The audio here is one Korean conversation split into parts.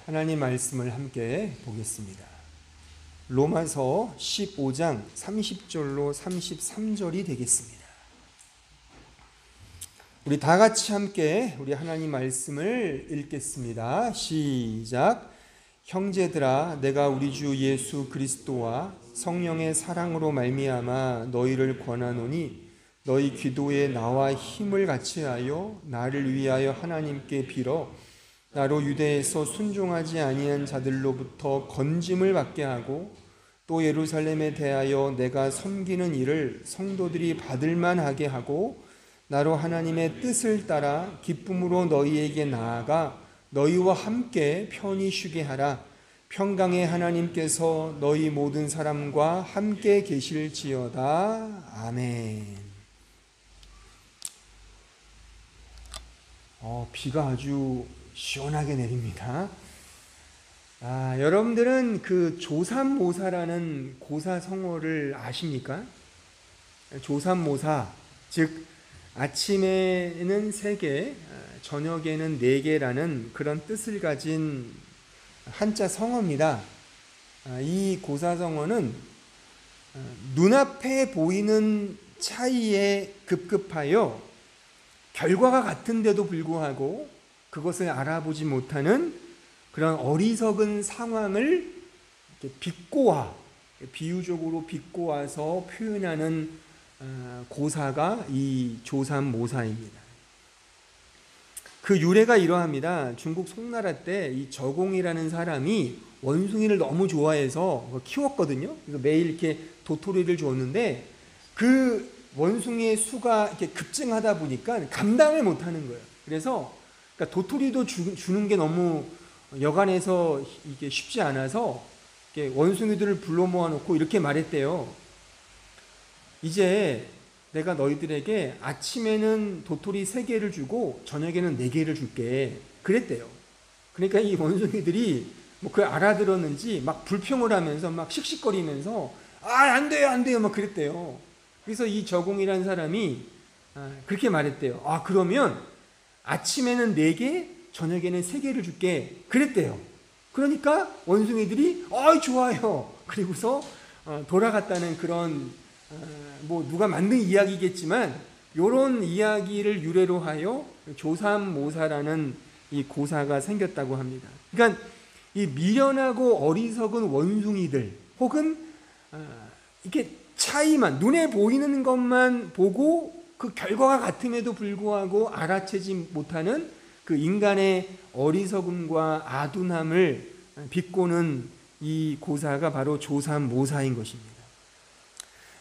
하나님 말씀을 함께 보겠습니다. 로마서 15장 30절로 33절이 되겠습니다. 우리 다 같이 함께 우리 하나님 말씀을 읽겠습니다. 시작. 형제들아, 내가 우리 주 예수 그리스도와 성령의 사랑으로 말미암아 너희를 권하노니 너희 기도에 나와 힘을 같이하여 나를 위하여 하나님께 빌어 나로 유대에서 순종하지 아니한 자들로부터 건짐을 받게 하고 또 예루살렘에 대하여 내가 섬기는 일을 성도들이 받을 만하게 하고 나로 하나님의 뜻을 따라 기쁨으로 너희에게 나아가 너희와 함께 편히 쉬게 하라. 평강의 하나님께서 너희 모든 사람과 함께 계실지어다. 아멘. 비가 아주 시원하게 내립니다. 여러분들은 그 조삼모사라는 고사성어를 아십니까? 조삼모사, 즉 아침에는 3개, 저녁에는 4개라는 그런 뜻을 가진 한자 성어입니다. 이 고사성어는 눈앞에 보이는 차이에 급급하여 결과가 같은데도 불구하고 그것을 알아보지 못하는 그런 어리석은 상황을 비유적으로 비꼬아서 표현하는 고사가 이 조삼모사입니다. 그 유래가 이러합니다. 중국 송나라 때 이 저공이라는 사람이 원숭이를 너무 좋아해서 키웠거든요. 그래서 매일 이렇게 도토리를 줬는데 그 원숭이의 수가 이렇게 급증하다 보니까 감당을 못하는 거예요. 그래서 그러니까 도토리도 주는 게 너무 여간해서 이게 쉽지 않아서 이렇게 원숭이들을 불러 모아놓고 이렇게 말했대요. 이제 내가 너희들에게 아침에는 도토리 3개를 주고 저녁에는 4개를 줄게. 그랬대요. 그러니까 이 원숭이들이 그걸 알아들었는지 막 불평을 하면서 막 씩씩거리면서 안 돼요 막 그랬대요. 그래서 이 저공이라는 사람이 그렇게 말했대요. 그러면 아침에는 4개, 저녁에는 3개를 줄게. 그랬대요. 그러니까 원숭이들이 좋아요. 그리고서 돌아갔다는 그런 누가 만든 이야기겠지만 이런 이야기를 유래로 하여 조삼모사라는 이 고사가 생겼다고 합니다. 그러니까 이 미련하고 어리석은 원숭이들 혹은 이렇게 차이만 눈에 보이는 것만 보고 그 결과가 같음에도 불구하고 알아채지 못하는 그 인간의 어리석음과 아둔함을 비꼬는 이 고사가 바로 조삼모사인 것입니다.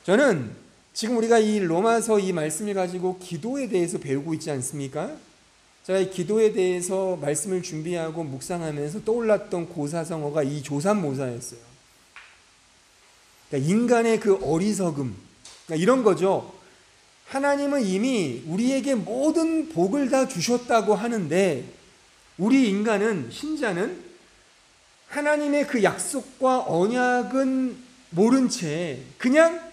저는 지금 우리가 이 로마서 이 말씀을 가지고 기도에 대해서 배우고 있지 않습니까? 제가 이 기도에 대해서 말씀을 준비하고 묵상하면서 떠올랐던 고사성어가 이 조삼모사였어요. 그러니까 인간의 그 어리석음, 그러니까 이런 거죠. 하나님은 이미 우리에게 모든 복을 다 주셨다고 하는데 우리 인간은, 신자는 하나님의 그 약속과 언약은 모른 채 그냥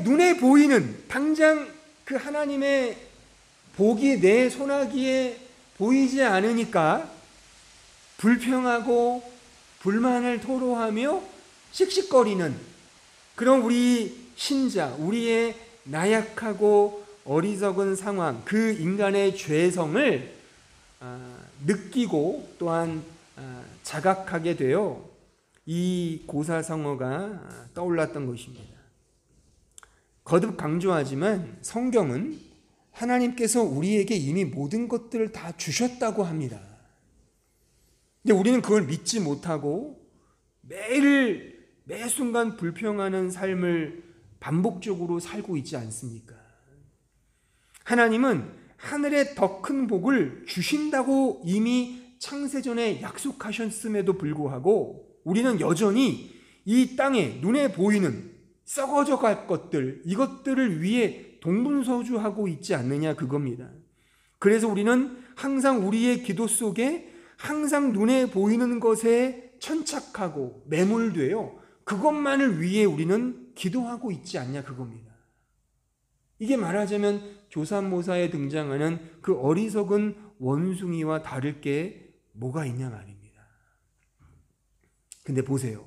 눈에 보이는 당장 그 하나님의 복이 내 손아귀에 보이지 않으니까 불평하고 불만을 토로하며 씩씩거리는 그런 우리 신자, 우리의 나약하고 어리석은 상황, 그 인간의 죄성을 느끼고 또한 자각하게 되어 이 고사성어가 떠올랐던 것입니다. 거듭 강조하지만 성경은 하나님께서 우리에게 이미 모든 것들을 다 주셨다고 합니다. 근데 우리는 그걸 믿지 못하고 매 순간 불평하는 삶을 반복적으로 살고 있지 않습니까? 하나님은 하늘에 더 큰 복을 주신다고 이미 창세전에 약속하셨음에도 불구하고 우리는 여전히 이 땅에 눈에 보이는 썩어져 갈 것들, 이것들을 위해 동분서주하고 있지 않느냐 그겁니다. 그래서 우리는 항상 우리의 기도 속에 항상 눈에 보이는 것에 천착하고 매몰되어 그것만을 위해 우리는 기도하고 있지 않냐 그겁니다. 이게 말하자면 조삼모사에 등장하는 그 어리석은 원숭이와 다를 게 뭐가 있냐 말입니다. 근데 보세요.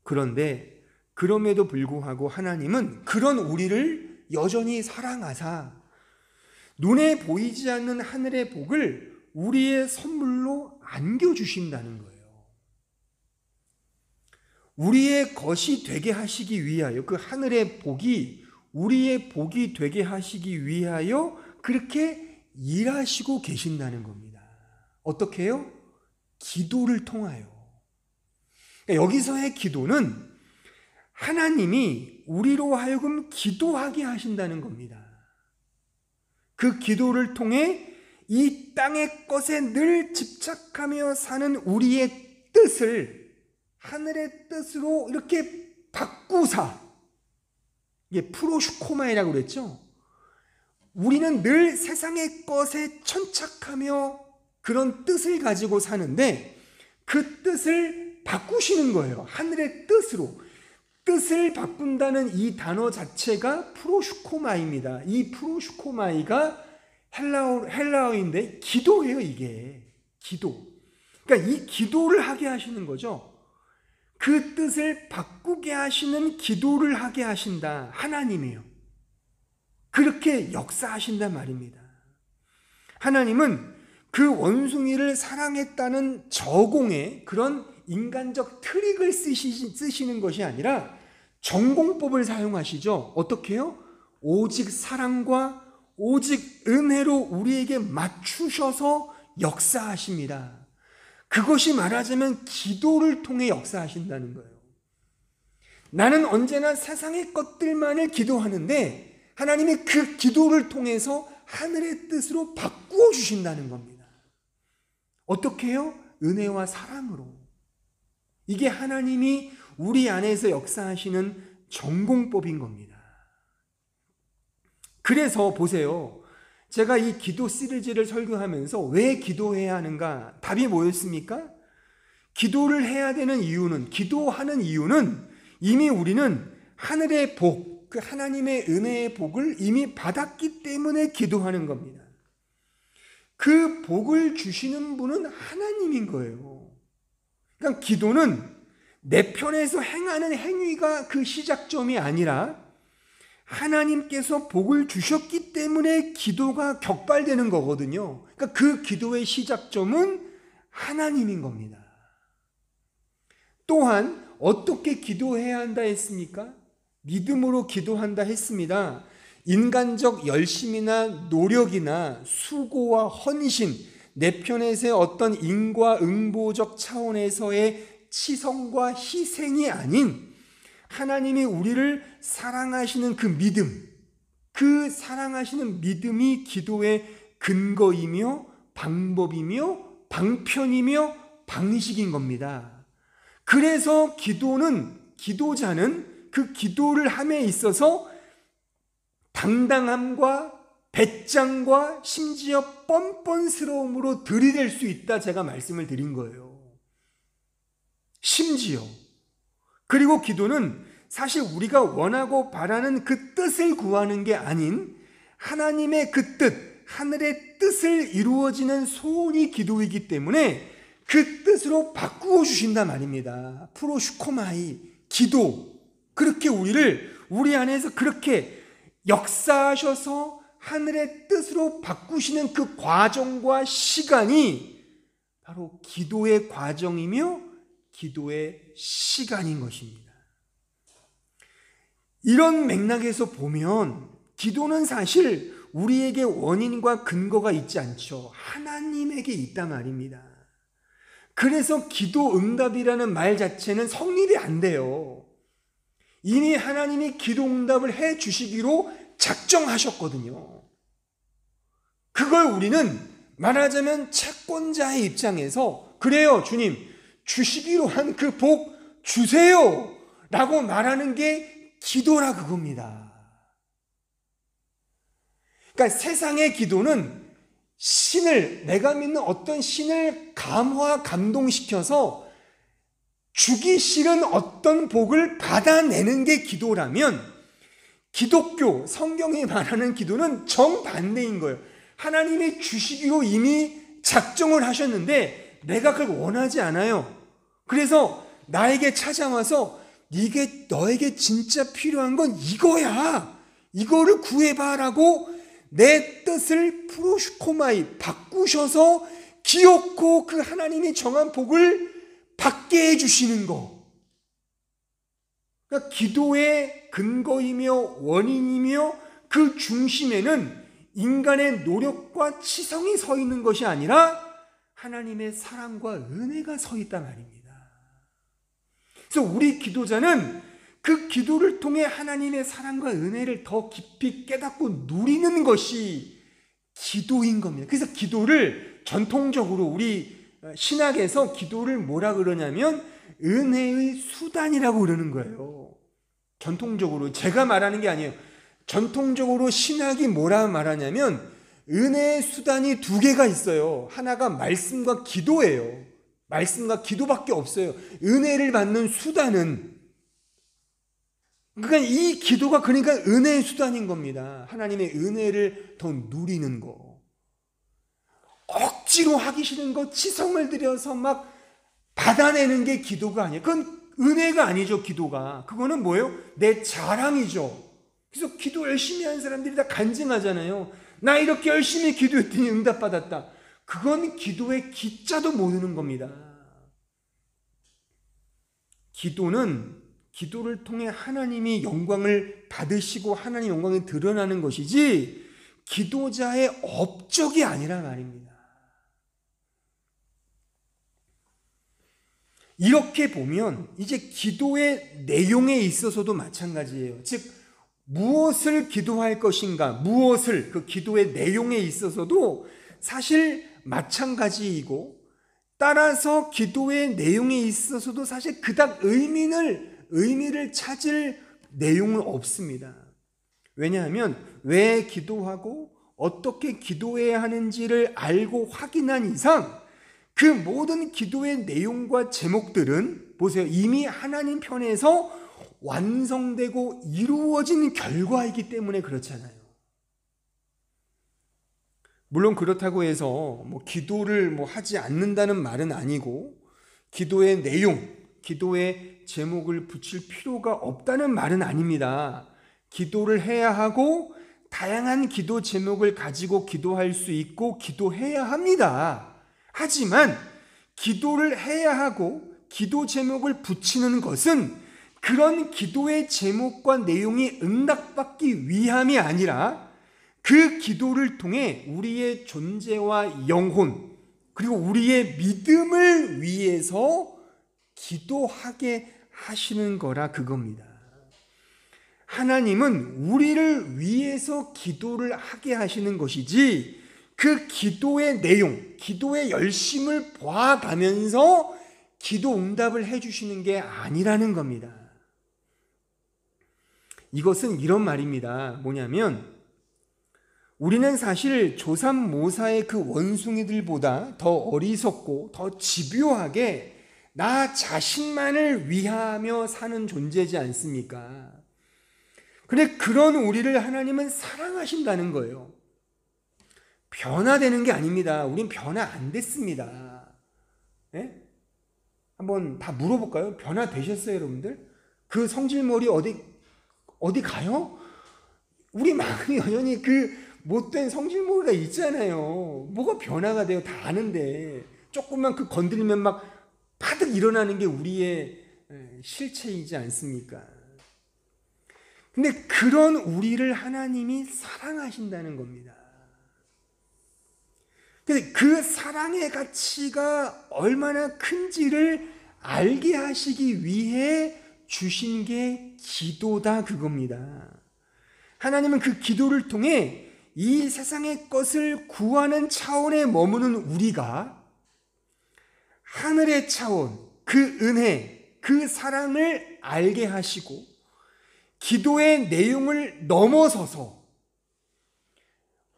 그런데 그럼에도 불구하고 하나님은 그런 우리를 여전히 사랑하사 눈에 보이지 않는 하늘의 복을 우리의 선물로 안겨주신다는 거예요. 우리의 것이 되게 하시기 위하여, 그 하늘의 복이 우리의 복이 되게 하시기 위하여 그렇게 일하시고 계신다는 겁니다. 어떻게 해요? 기도를 통하여. 그러니까 여기서의 기도는 하나님이 우리로 하여금 기도하게 하신다는 겁니다. 그 기도를 통해 이 땅의 것에 늘 집착하며 사는 우리의 뜻을 하늘의 뜻으로 이렇게 바꾸사, 이게 프로슈코마이라고 그랬죠. 우리는 늘 세상의 것에 천착하며 그런 뜻을 가지고 사는데 그 뜻을 바꾸시는 거예요. 하늘의 뜻으로. 뜻을 바꾼다는 이 단어 자체가 프로슈코마이입니다. 이 프로슈코마이가 헬라어인데 기도예요, 이게. 기도. 그러니까 이 기도를 하게 하시는 거죠. 그 뜻을 바꾸게 하시는 기도를 하게 하신다. 하나님이에요. 그렇게 역사하신단 말입니다. 하나님은 그 원숭이를 사랑했다는 저공의 그런 인간적 트릭을 쓰시는 것이 아니라 전공법을 사용하시죠. 어떻게 해요? 오직 사랑과 오직 은혜로 우리에게 맞추셔서 역사하십니다. 그것이 말하자면 기도를 통해 역사하신다는 거예요. 나는 언제나 세상의 것들만을 기도하는데 하나님이 그 기도를 통해서 하늘의 뜻으로 바꾸어 주신다는 겁니다. 어떻게 해요? 은혜와 사랑으로. 이게 하나님이 우리 안에서 역사하시는 전공법인 겁니다. 그래서 보세요. 제가 이 기도 시리즈를 설교하면서 왜 기도해야 하는가? 답이 뭐였습니까? 기도를 해야 되는 이유는, 기도하는 이유는 이미 우리는 하늘의 복, 그 하나님의 은혜의 복을 이미 받았기 때문에 기도하는 겁니다. 그 복을 주시는 분은 하나님인 거예요. 그러니까 기도는 내 편에서 행하는 행위가 그 시작점이 아니라 하나님께서 복을 주셨기 때문에 기도가 격발되는 거거든요. 그러니까 그 기도의 시작점은 하나님인 겁니다. 또한 어떻게 기도해야 한다 했습니까? 믿음으로 기도한다 했습니다. 인간적 열심이나 노력이나 수고와 헌신, 내 편에서의 어떤 인과응보적 차원에서의 치성과 희생이 아닌 하나님이 우리를 사랑하시는 그 믿음, 그 사랑하시는 믿음이 기도의 근거이며 방법이며 방편이며 방식인 겁니다. 그래서 기도자는 그 기도를 함에 있어서 당당함과 배짱과 심지어 뻔뻔스러움으로 들이댈 수 있다, 제가 말씀을 드린 거예요. 심지어. 그리고 기도는 사실 우리가 원하고 바라는 그 뜻을 구하는 게 아닌 하나님의 그 뜻, 하늘의 뜻을 이루어지는 소원이 기도이기 때문에 그 뜻으로 바꾸어 주신단 말입니다. 프로슈코마이, 기도. 그렇게 우리 안에서 그렇게 역사하셔서 하늘의 뜻으로 바꾸시는 그 과정과 시간이 바로 기도의 과정이며 기도의 시간인 것입니다. 이런 맥락에서 보면 기도는 사실 우리에게 원인과 근거가 있지 않죠. 하나님에게 있단 말입니다. 그래서 기도 응답이라는 말 자체는 성립이 안 돼요. 이미 하나님이 기도 응답을 해 주시기로 작정하셨거든요. 그걸 우리는 말하자면 채권자의 입장에서 그래요, 주님, 주시기로 한 그 복 주세요 라고 말하는 게 기도라 그겁니다. 그러니까 세상의 기도는 내가 믿는 어떤 신을 감화 감동시켜서 주기 싫은 어떤 복을 받아내는 게 기도라면 기독교, 성경이 말하는 기도는 정반대인 거예요. 하나님이 주시기로 이미 작정을 하셨는데 내가 그걸 원하지 않아요. 그래서 나에게 찾아와서 이게 너에게 진짜 필요한 건 이거야. 이거를 구해봐라고 내 뜻을 프로슈코마이 바꾸셔서 기어코 그 하나님이 정한 복을 받게 해주시는 거. 그러니까 기도의 근거이며 원인이며 그 중심에는 인간의 노력과 치성이 서 있는 것이 아니라 하나님의 사랑과 은혜가 서 있단 말입니다. 그래서 우리 기도자는 그 기도를 통해 하나님의 사랑과 은혜를 더 깊이 깨닫고 누리는 것이 기도인 겁니다. 그래서 기도를 전통적으로 우리 신학에서 기도를 뭐라 그러냐면 은혜의 수단이라고 그러는 거예요. 전통적으로 제가 말하는 게 아니에요. 전통적으로 신학이 뭐라 말하냐면 은혜의 수단이 두 개가 있어요. 하나가 말씀과 기도예요. 말씀과 기도밖에 없어요. 은혜를 받는 수단은, 그러니까 이 기도가 그러니까 은혜의 수단인 겁니다. 하나님의 은혜를 더 누리는 거. 억지로 하기 싫은 거 치성을 들여서 막 받아내는 게 기도가 아니에요. 그건 은혜가 아니죠. 기도가. 그거는 뭐예요? 내 자랑이죠. 그래서 기도 열심히 하는 사람들이 다 간증하잖아요. 나 이렇게 열심히 기도했더니 응답받았다. 그건 기도의 기자도 모르는 겁니다. 기도는 기도를 통해 하나님이 영광을 받으시고 하나님 영광이 드러나는 것이지 기도자의 업적이 아니란 말입니다. 이렇게 보면 이제 기도의 내용에 있어서도 마찬가지예요. 즉 무엇을 기도할 것인가, 무엇을 그 기도의 내용에 있어서도 사실 마찬가지이고, 따라서 기도의 내용에 있어서도 사실 그닥 의미를 찾을 내용은 없습니다. 왜냐하면 왜 기도하고 어떻게 기도해야 하는지를 알고 확인한 이상 그 모든 기도의 내용과 제목들은 보세요. 이미 하나님 편에서 완성되고 이루어진 결과이기 때문에 그렇잖아요. 물론 그렇다고 해서 기도를 하지 않는다는 말은 아니고, 기도의 내용, 기도의 제목을 붙일 필요가 없다는 말은 아닙니다. 기도를 해야 하고 다양한 기도 제목을 가지고 기도할 수 있고 기도해야 합니다. 하지만 기도를 해야 하고 기도 제목을 붙이는 것은 그런 기도의 제목과 내용이 응답받기 위함이 아니라 그 기도를 통해 우리의 존재와 영혼 그리고 우리의 믿음을 위해서 기도하게 하시는 거라 그겁니다. 하나님은 우리를 위해서 기도를 하게 하시는 것이지 그 기도의 내용, 기도의 열심을 봐가면서 기도 응답을 해주시는 게 아니라는 겁니다. 이것은 이런 말입니다. 뭐냐면 우리는 사실 조삼모사의 그 원숭이들보다 더 어리석고 더 집요하게 나 자신만을 위하며 사는 존재지 않습니까? 근데 그런 우리를 하나님은 사랑하신다는 거예요. 변화되는 게 아닙니다. 우린 변화 안 됐습니다. 네? 한번 다 물어볼까요? 변화되셨어요, 여러분들? 그 성질머리 어디 가요? 우리 마음이 여전히 그 못된 성질머리가 있잖아요. 뭐가 변화가 돼요? 다 아는데 조금만 그 건드리면 막 파득 일어나는 게 우리의 실체이지 않습니까? 근데 그런 우리를 하나님이 사랑하신다는 겁니다. 근데 그 사랑의 가치가 얼마나 큰지를 알게 하시기 위해 주신 게 기도다 그겁니다. 하나님은 그 기도를 통해 이 세상의 것을 구하는 차원에 머무는 우리가 하늘의 차원, 그 은혜, 그 사랑을 알게 하시고 기도의 내용을 넘어서서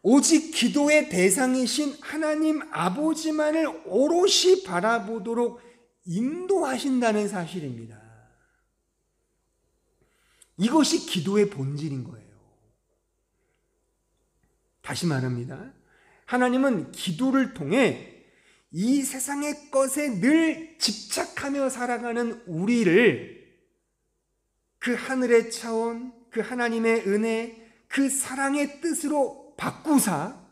오직 기도의 대상이신 하나님 아버지만을 오롯이 바라보도록 인도하신다는 사실입니다. 이것이 기도의 본질인 거예요. 다시 말합니다. 하나님은 기도를 통해 이 세상의 것에 늘 집착하며 살아가는 우리를 그 하늘의 차원, 그 하나님의 은혜, 그 사랑의 뜻으로 바꾸사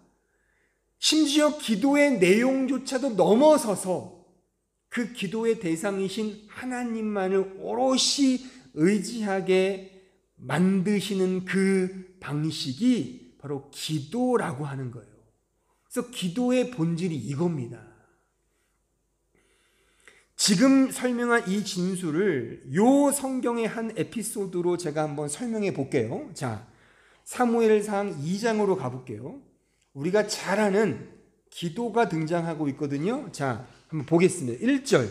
심지어 기도의 내용조차도 넘어서서 그 기도의 대상이신 하나님만을 오롯이 의지하게 만드시는 그 방식이 바로 기도라고 하는 거예요. 그래서 기도의 본질이 이겁니다. 지금 설명한 이 진술을 요 성경의 한 에피소드로 제가 한번 설명해 볼게요. 자, 사무엘상 2장으로 가볼게요. 우리가 잘 아는 기도가 등장하고 있거든요. 자, 한번 보겠습니다. 1절.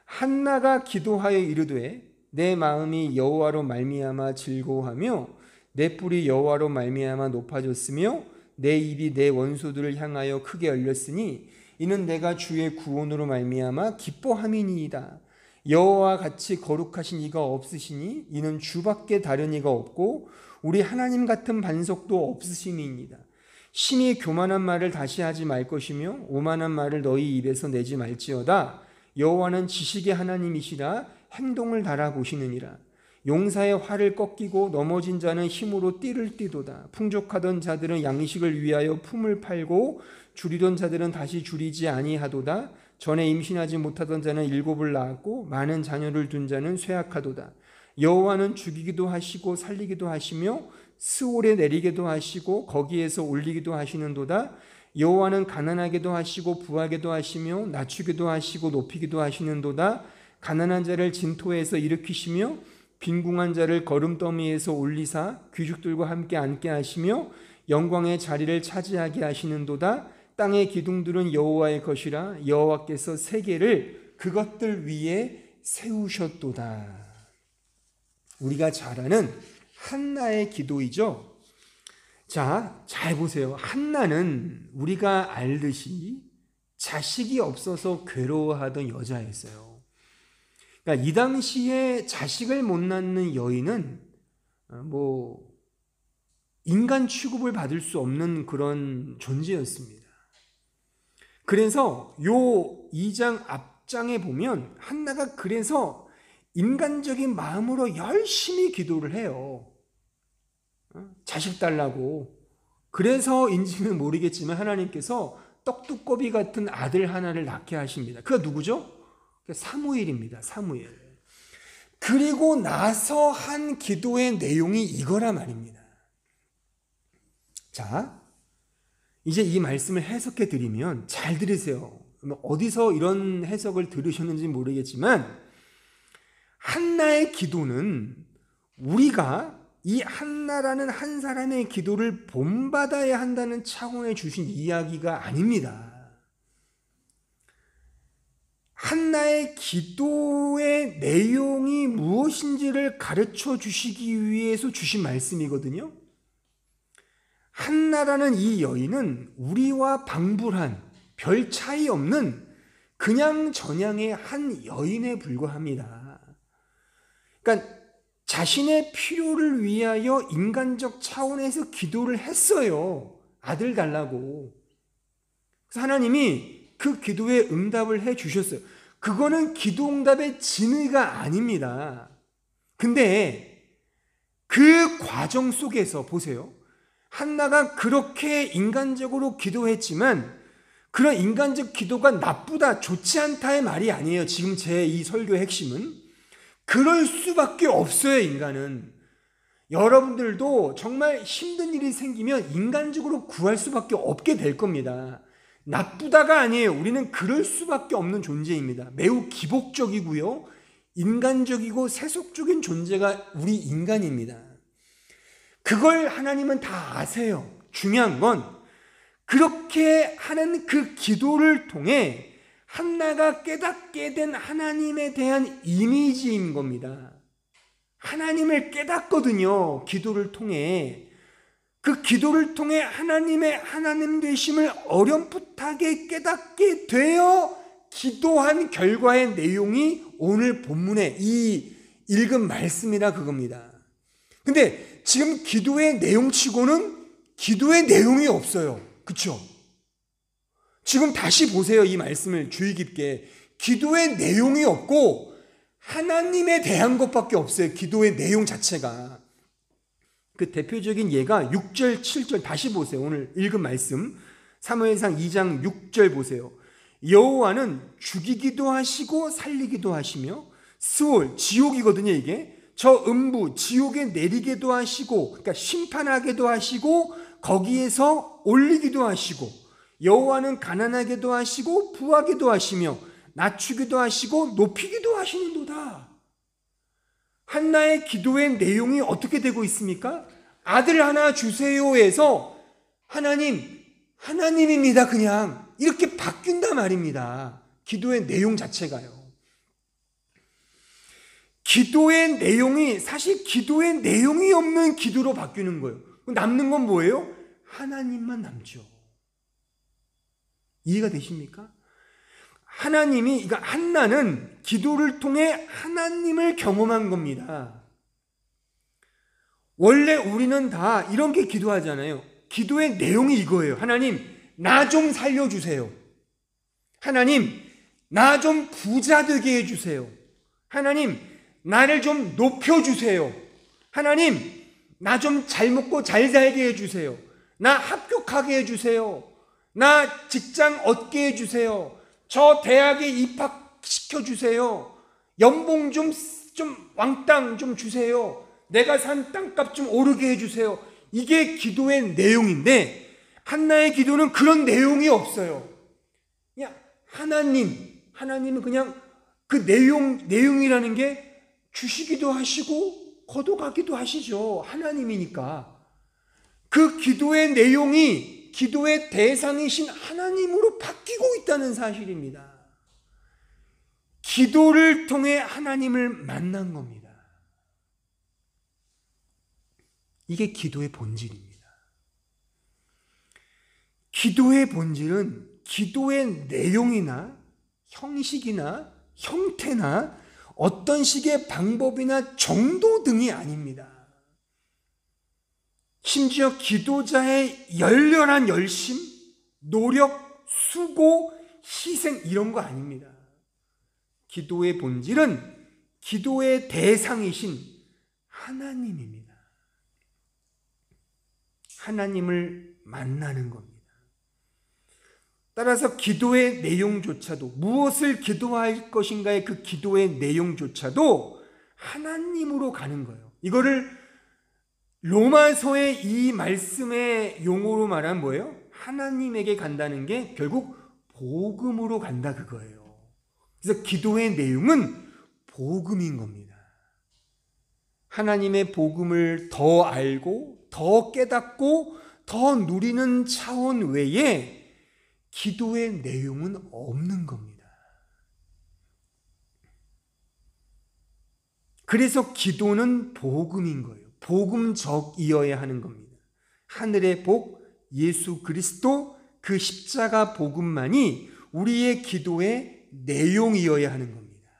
한나가 기도하여 이르되 내 마음이 여호와로 말미암아 즐거워하며 내 뿔이 여호와로 말미암아 높아졌으며 내 입이 내 원수들을 향하여 크게 열렸으니 이는 내가 주의 구원으로 말미암아 기뻐함이니이다. 여호와와 같이 거룩하신 이가 없으시니 이는 주밖에 다른 이가 없고 우리 하나님 같은 반석도 없으심이니이다. 심히 교만한 말을 다시 하지 말 것이며 오만한 말을 너희 입에서 내지 말지어다. 여호와는 지식의 하나님이시라 행동을 달아보시느니라. 용사의 활을 꺾이고 넘어진 자는 힘으로 띠를 띠도다. 풍족하던 자들은 양식을 위하여 품을 팔고 줄이던 자들은 다시 줄이지 아니하도다. 전에 임신하지 못하던 자는 7을 낳았고 많은 자녀를 둔 자는 쇠약하도다. 여호와는 죽이기도 하시고 살리기도 하시며 스올에 내리기도 하시고 거기에서 올리기도 하시는도다. 여호와는 가난하게도 하시고 부하게도 하시며 낮추기도 하시고 높이기도 하시는도다. 가난한 자를 진토에서 일으키시며 빈궁한 자를 거름더미에서 올리사 귀족들과 함께 앉게 하시며 영광의 자리를 차지하게 하시는도다. 땅의 기둥들은 여호와의 것이라 여호와께서 세계를 그것들 위에 세우셨도다. 우리가 잘 아는 한나의 기도이죠. 자, 잘 보세요. 한나는 우리가 알듯이 자식이 없어서 괴로워하던 여자였어요. 그러니까 이 당시에 자식을 못 낳는 여인은 인간 취급을 받을 수 없는 그런 존재였습니다. 그래서 요 2장 앞장에 보면 한나가 그래서 인간적인 마음으로 열심히 기도를 해요. 자식 달라고. 그래서인지는 모르겠지만 하나님께서 떡두꺼비 같은 아들 하나를 낳게 하십니다. 그가 누구죠? 사무엘입니다. 사무엘. 그리고 나서 한 기도의 내용이 이거라 말입니다. 자, 이제 이 말씀을 해석해 드리면 잘 들으세요. 어디서 이런 해석을 들으셨는지 모르겠지만 한나의 기도는 우리가 이 한나라는 한 사람의 기도를 본받아야 한다는 차원에 주신 이야기가 아닙니다. 한나의 기도의 내용이 무엇인지를 가르쳐 주시기 위해서 주신 말씀이거든요. 한나라는 이 여인은 우리와 방불한 별 차이 없는 그냥 전향의 한 여인에 불과합니다. 그러니까 자신의 필요를 위하여 인간적 차원에서 기도를 했어요. 아들 달라고. 그래서 하나님이 그 기도에 응답을 해 주셨어요. 그거는 기도 응답의 진의가 아닙니다. 근데 그 과정 속에서 보세요. 한나가 그렇게 인간적으로 기도했지만 그런 인간적 기도가 나쁘다, 좋지 않다의 말이 아니에요. 지금 제 이 설교의 핵심은. 그럴 수밖에 없어요, 인간은. 여러분들도 정말 힘든 일이 생기면 인간적으로 구할 수밖에 없게 될 겁니다. 나쁘다가 아니에요. 우리는 그럴 수밖에 없는 존재입니다. 매우 기복적이고요. 인간적이고 세속적인 존재가 우리 인간입니다. 그걸 하나님은 다 아세요. 중요한 건 그렇게 하는 그 기도를 통해 한나가 깨닫게 된 하나님에 대한 이미지인 겁니다. 하나님을 깨닫거든요. 기도를 통해. 그 기도를 통해 하나님의 하나님 되심을 어렴풋하게 깨닫게 되어 기도한 결과의 내용이 오늘 본문에 이 읽은 말씀이라 그겁니다. 근데 지금 기도의 내용치고는 기도의 내용이 없어요. 그렇죠? 지금 다시 보세요. 이 말씀을 주의 깊게. 기도의 내용이 없고 하나님에 대한 것밖에 없어요. 기도의 내용 자체가. 그 대표적인 예가 6절, 7절 다시 보세요. 오늘 읽은 말씀. 사무엘상 2장 6절 보세요. 여호와는 죽이기도 하시고 살리기도 하시며 스올, 지옥이거든요 이게. 저 음부, 지옥에 내리게도 하시고, 그러니까 심판하게도 하시고 거기에서 올리기도 하시고, 여호와는 가난하게도 하시고 부하게도 하시며 낮추기도 하시고 높이기도 하시는도다. 한나의 기도의 내용이 어떻게 되고 있습니까? 아들 하나 주세요에서 하나님입니다 그냥 이렇게 바뀐단 말입니다. 기도의 내용 자체가요. 기도의 내용이 사실 기도의 내용이 없는 기도로 바뀌는 거예요. 남는 건 뭐예요? 하나님만 남죠. 이해가 되십니까? 그러니까 한나는 기도를 통해 하나님을 경험한 겁니다. 원래 우리는 다 이렇게 기도하잖아요. 기도의 내용이 이거예요. 하나님, 나 좀 살려주세요. 하나님, 나 좀 부자 되게 해주세요. 하나님, 나를 좀 높여주세요. 하나님, 나 좀 잘 먹고 잘 살게 해주세요. 나 합격하게 해주세요. 나 직장 얻게 해주세요. 저 대학에 입학시켜주세요. 연봉 좀 왕땅 좀 주세요. 내가 산 땅값 좀 오르게 해주세요. 이게 기도의 내용인데 한나의 기도는 그런 내용이 없어요. 그냥 하나님은 그냥 그 내용이라는 게 주시기도 하시고 거둬가기도 하시죠. 하나님이니까. 그 기도의 내용이 기도의 대상이신 하나님으로 바뀌고 있다는 사실입니다. 기도를 통해 하나님을 만난 겁니다. 이게 기도의 본질입니다. 기도의 본질은 기도의 내용이나 형식이나 형태나 어떤 식의 방법이나 정도 등이 아닙니다. 심지어 기도자의 열렬한 열심, 노력, 수고, 희생 이런 거 아닙니다. 기도의 본질은 기도의 대상이신 하나님입니다. 하나님을 만나는 겁니다. 따라서 기도의 내용조차도 무엇을 기도할 것인가의 그 기도의 내용조차도 하나님으로 가는 거예요. 이거를 로마서의 이 말씀의 용어로 말하면 뭐예요? 하나님에게 간다는 게 결국 복음으로 간다 그거예요. 그래서 기도의 내용은 복음인 겁니다. 하나님의 복음을 더 알고 더 깨닫고 더 누리는 차원 외에 기도의 내용은 없는 겁니다. 그래서 기도는 복음인 거예요. 복음적이어야 하는 겁니다. 하늘의 복, 예수 그리스도, 그 십자가 복음만이 우리의 기도의 내용이어야 하는 겁니다.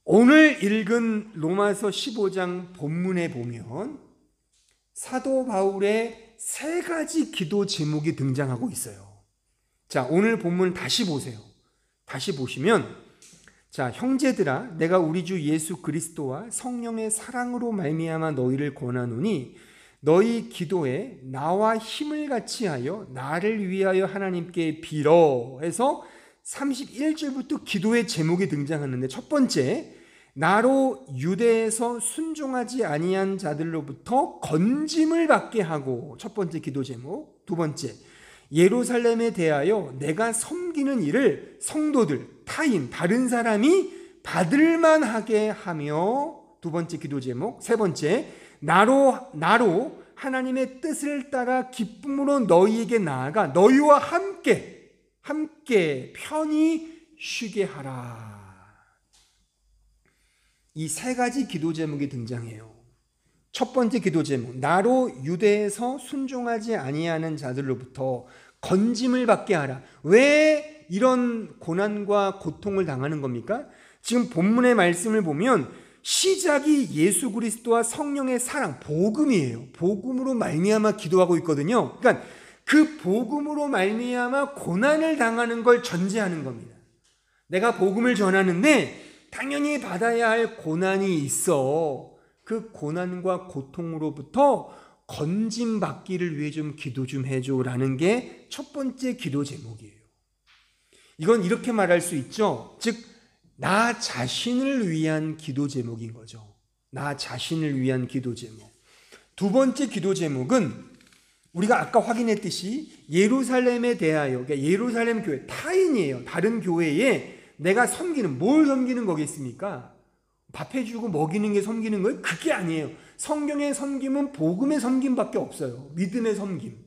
오늘 읽은 로마서 15장 본문에 보면 사도 바울의 세 가지 기도 제목이 등장하고 있어요. 자, 오늘 본문 다시 보세요. 다시 보시면 자, 형제들아, 내가 우리 주 예수 그리스도와 성령의 사랑으로 말미암아 너희를 권하노니 너희 기도에 나와 힘을 같이 하여 나를 위하여 하나님께 빌어 해서 31절부터 기도의 제목이 등장하는데 첫 번째, 나로 유대에서 순종하지 아니한 자들로부터 건짐을 받게 하고 첫 번째 기도 제목. 두 번째, 예루살렘에 대하여 내가 섬기는 일을 성도들, 타인, 다른 사람이 받을 만하게 하며 두 번째 기도 제목. 세 번째, 나로 하나님의 뜻을 따라 기쁨으로 너희에게 나아가 너희와 함께 편히 쉬게 하라. 이 세 가지 기도 제목이 등장해요. 첫 번째 기도 제목, 나로 유대에서 순종하지 아니하는 자들로부터 건짐을 받게 하라. 왜 이런 고난과 고통을 당하는 겁니까? 지금 본문의 말씀을 보면 시작이 예수 그리스도와 성령의 사랑, 복음이에요. 복음으로 말미암아 기도하고 있거든요. 그러니까 그 복음으로 말미암아 고난을 당하는 걸 전제하는 겁니다. 내가 복음을 전하는데 당연히 받아야 할 고난이 있어. 그 고난과 고통으로부터 건짐받기를 위해 좀 기도 좀 해줘라는 게 첫 번째 기도 제목이에요. 이건 이렇게 말할 수 있죠. 즉, 나 자신을 위한 기도 제목인 거죠. 나 자신을 위한 기도 제목. 두 번째 기도 제목은 우리가 아까 확인했듯이 예루살렘에 대하여, 그러니까 예루살렘 교회, 타인이에요. 다른 교회에 내가 섬기는, 뭘 섬기는 거겠습니까? 밥 해주고 먹이는 게 섬기는 거예요? 그게 아니에요. 성경의 섬김은 복음의 섬김밖에 없어요. 믿음의 섬김.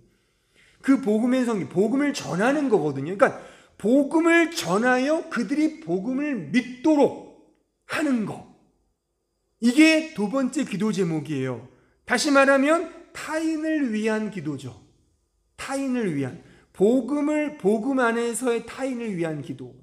그 복음의 섬김, 복음을 전하는 거거든요. 그러니까 복음을 전하여 그들이 복음을 믿도록 하는 거. 이게 두 번째 기도 제목이에요. 다시 말하면 타인을 위한 기도죠. 타인을 위한, 복음 안에서의 타인을 위한 기도.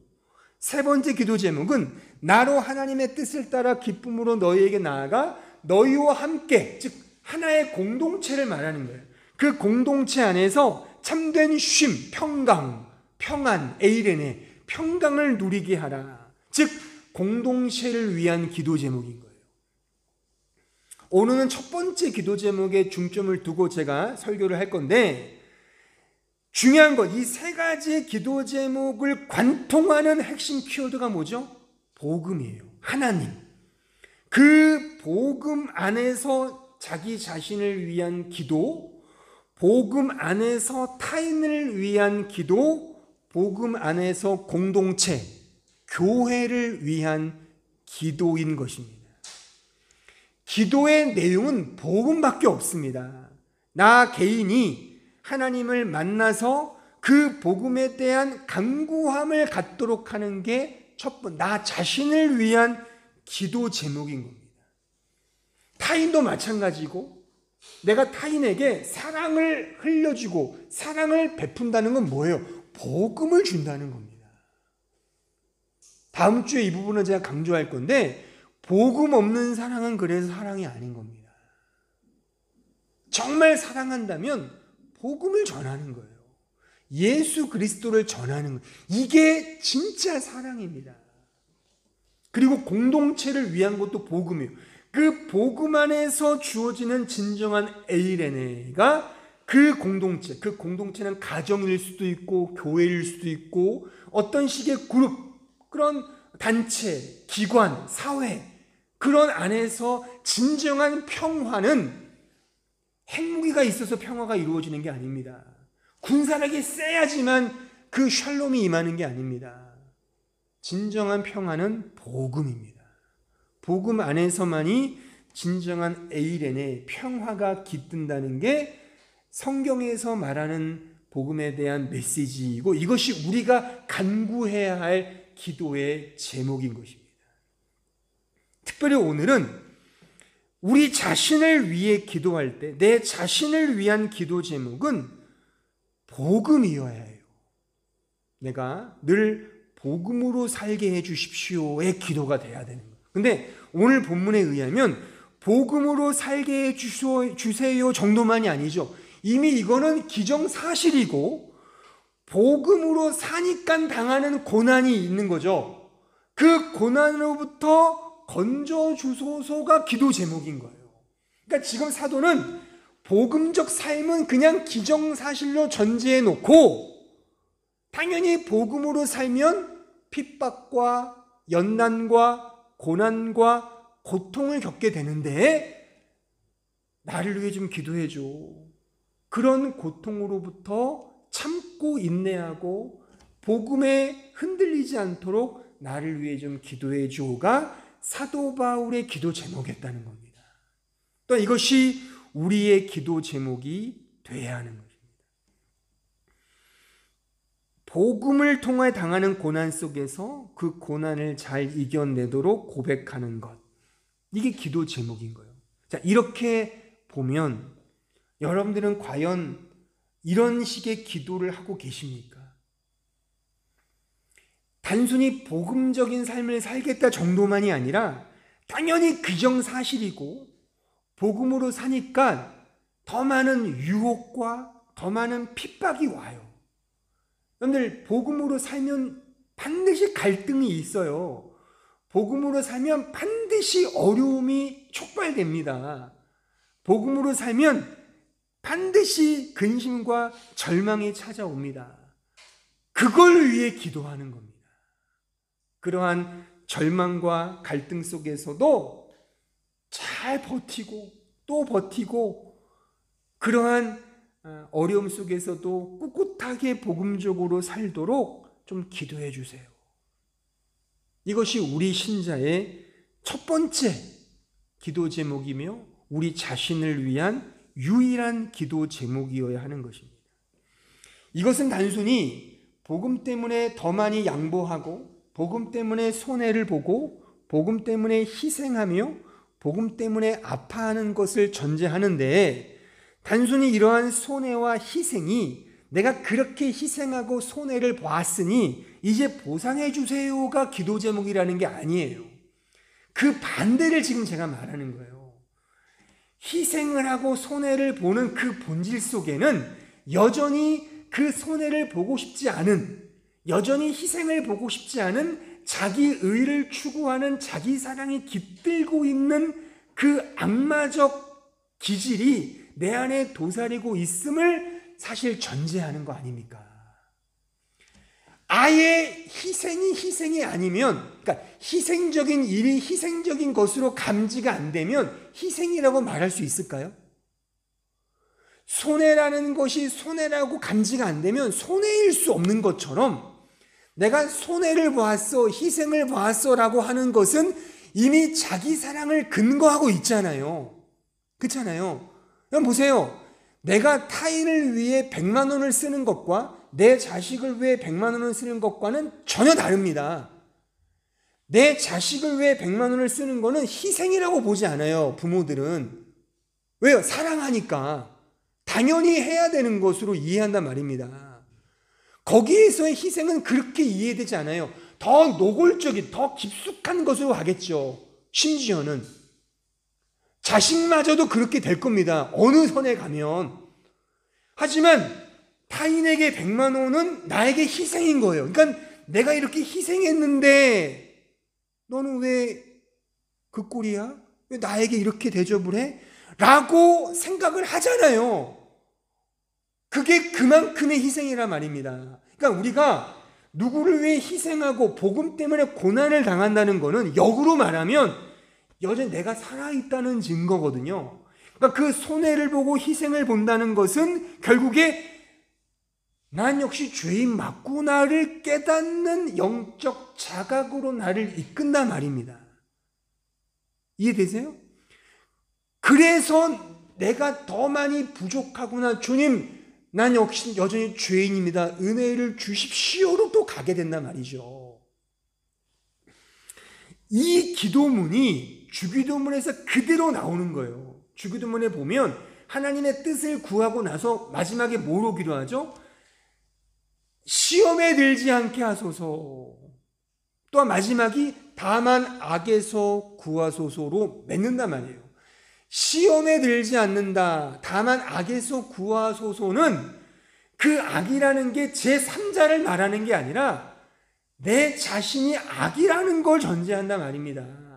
세 번째 기도 제목은 나로 하나님의 뜻을 따라 기쁨으로 너희에게 나아가 너희와 함께, 즉 하나의 공동체를 말하는 거예요. 그 공동체 안에서 참된 쉼, 평안, 에이레네, 평강을 누리게 하라. 즉 공동체를 위한 기도 제목인 거예요. 오늘은 첫 번째 기도 제목에 중점을 두고 제가 설교를 할 건데, 중요한 것, 이 세 가지 기도 제목을 관통하는 핵심 키워드가 뭐죠? 복음이에요. 하나님. 그 복음 안에서 자기 자신을 위한 기도, 복음 안에서 타인을 위한 기도, 복음 안에서 공동체, 교회를 위한 기도인 것입니다. 기도의 내용은 복음밖에 없습니다. 나 개인이 하나님을 만나서 그 복음에 대한 간구함을 갖도록 하는 게 첫 번째, 나 자신을 위한 기도 제목인 겁니다. 타인도 마찬가지고, 내가 타인에게 사랑을 흘려주고 사랑을 베푼다는 건 뭐예요? 복음을 준다는 겁니다. 다음 주에 이 부분은 제가 강조할 건데, 복음 없는 사랑은 그래서 사랑이 아닌 겁니다. 정말 사랑한다면 복음을 전하는 거예요. 예수 그리스도를 전하는 거예요. 이게 진짜 사랑입니다. 그리고 공동체를 위한 것도 복음이에요. 그 복음 안에서 주어지는 진정한 에이레네가 그 공동체, 그 공동체는 가정일 수도 있고 교회일 수도 있고 어떤 식의 그룹, 그런 단체, 기관, 사회, 그런 안에서 진정한 평화는 핵무기가 있어서 평화가 이루어지는 게 아닙니다. 군사력이 세야지만 그 샬롬이 임하는 게 아닙니다. 진정한 평화는 복음입니다. 복음 안에서만이 진정한 에이렌의 평화가 깃든다는 게 성경에서 말하는 복음에 대한 메시지이고, 이것이 우리가 간구해야 할 기도의 제목인 것입니다. 특별히 오늘은 우리 자신을 위해 기도할 때 내 자신을 위한 기도 제목은 복음이어야 해요. 내가 늘 복음으로 살게 해 주십시오의 기도가 돼야 되는 거예요. 근데 오늘 본문에 의하면 복음으로 살게 해 주세요 정도만이 아니죠. 이미 이거는 기정사실이고 복음으로 사니까 당하는 고난이 있는 거죠. 그 고난으로부터 건져주소서가 기도 제목인 거예요. 그러니까 지금 사도는 복음적 삶은 그냥 기정사실로 전제해 놓고, 당연히 복음으로 살면 핍박과 연난과 고난과 고통을 겪게 되는데 나를 위해 좀 기도해 줘. 그런 고통으로부터 참고 인내하고 복음에 흔들리지 않도록 나를 위해 좀 기도해 줘가 사도 바울의 기도 제목이었다는 겁니다. 또 이것이 우리의 기도 제목이 돼야 하는 것입니다. 복음을 통해 당하는 고난 속에서 그 고난을 잘 이겨내도록 고백하는 것, 이게 기도 제목인 거예요. 자, 이렇게 보면 여러분들은 과연 이런 식의 기도를 하고 계십니까? 단순히 복음적인 삶을 살겠다 정도만이 아니라 당연히 규정사실이고 복음으로 사니까 더 많은 유혹과 더 많은 핍박이 와요. 여러분들, 복음으로 살면 반드시 갈등이 있어요. 복음으로 살면 반드시 어려움이 촉발됩니다. 복음으로 살면 반드시 근심과 절망이 찾아옵니다. 그걸 위해 기도하는 겁니다. 그러한 절망과 갈등 속에서도 잘 버티고 또 버티고, 그러한 어려움 속에서도 꿋꿋하게 복음적으로 살도록 좀 기도해 주세요. 이것이 우리 신자의 첫 번째 기도 제목이며 우리 자신을 위한 유일한 기도 제목이어야 하는 것입니다. 이것은 단순히 복음 때문에 더 많이 양보하고, 복음 때문에 손해를 보고, 복음 때문에 희생하며, 복음 때문에 아파하는 것을 전제하는데, 단순히 이러한 손해와 희생이 내가 그렇게 희생하고 손해를 보았으니 이제 보상해 주세요가 기도 제목이라는 게 아니에요. 그 반대를 지금 제가 말하는 거예요. 희생을 하고 손해를 보는 그 본질 속에는 여전히 그 손해를 보고 싶지 않은, 여전히 희생을 보고 싶지 않은 자기 의를 추구하는 자기 사랑이 깃들고 있는 그 악마적 기질이 내 안에 도사리고 있음을 사실 전제하는 거 아닙니까? 아예 희생이 아니면, 그러니까 희생적인 일이 희생적인 것으로 감지가 안 되면 희생이라고 말할 수 있을까요? 손해라는 것이 손해라고 감지가 안 되면 손해일 수 없는 것처럼, 내가 손해를 보았어, 희생을 보았어 라고 하는 것은 이미 자기 사랑을 근거하고 있잖아요. 그렇잖아요. 그럼 보세요. 내가 타인을 위해 100만 원을 쓰는 것과 내 자식을 위해 100만 원을 쓰는 것과는 전혀 다릅니다. 내 자식을 위해 100만 원을 쓰는 거는 희생이라고 보지 않아요, 부모들은. 왜요? 사랑하니까. 당연히 해야 되는 것으로 이해한단 말입니다. 거기에서의 희생은 그렇게 이해되지 않아요. 더 노골적인, 더 깊숙한 것으로 하겠죠. 심지어는 자식마저도 그렇게 될 겁니다. 어느 선에 가면. 하지만 타인에게 100만 원은 나에게 희생인 거예요. 그러니까 내가 이렇게 희생했는데 너는 왜 그 꼴이야? 왜 나에게 이렇게 대접을 해? 라고 생각을 하잖아요. 그게 그만큼의 희생이란 말입니다. 그러니까 우리가 누구를 위해 희생하고 복음 때문에 고난을 당한다는 것은 역으로 말하면 여전히 내가 살아있다는 증거거든요. 그러니까 그 손해를 보고 희생을 본다는 것은 결국에 난 역시 죄인 맞구나를 깨닫는 영적 자각으로 나를 이끈단 말입니다. 이해되세요? 그래서 내가 더 많이 부족하구나, 주님 난 역시 여전히 죄인입니다, 은혜를 주십시오로 또 가게 된단 말이죠. 이 기도문이 주기도문에서 그대로 나오는 거예요. 주기도문에 보면 하나님의 뜻을 구하고 나서 마지막에 뭐로 기도하죠? 시험에 들지 않게 하소서. 또한 마지막이 다만 악에서 구하소서로 맺는단 말이에요. 시험에 들지 않는다, 다만 악에서 구하소서는 그 악이라는 게 제3자를 말하는 게 아니라 내 자신이 악이라는 걸 전제한단 말입니다.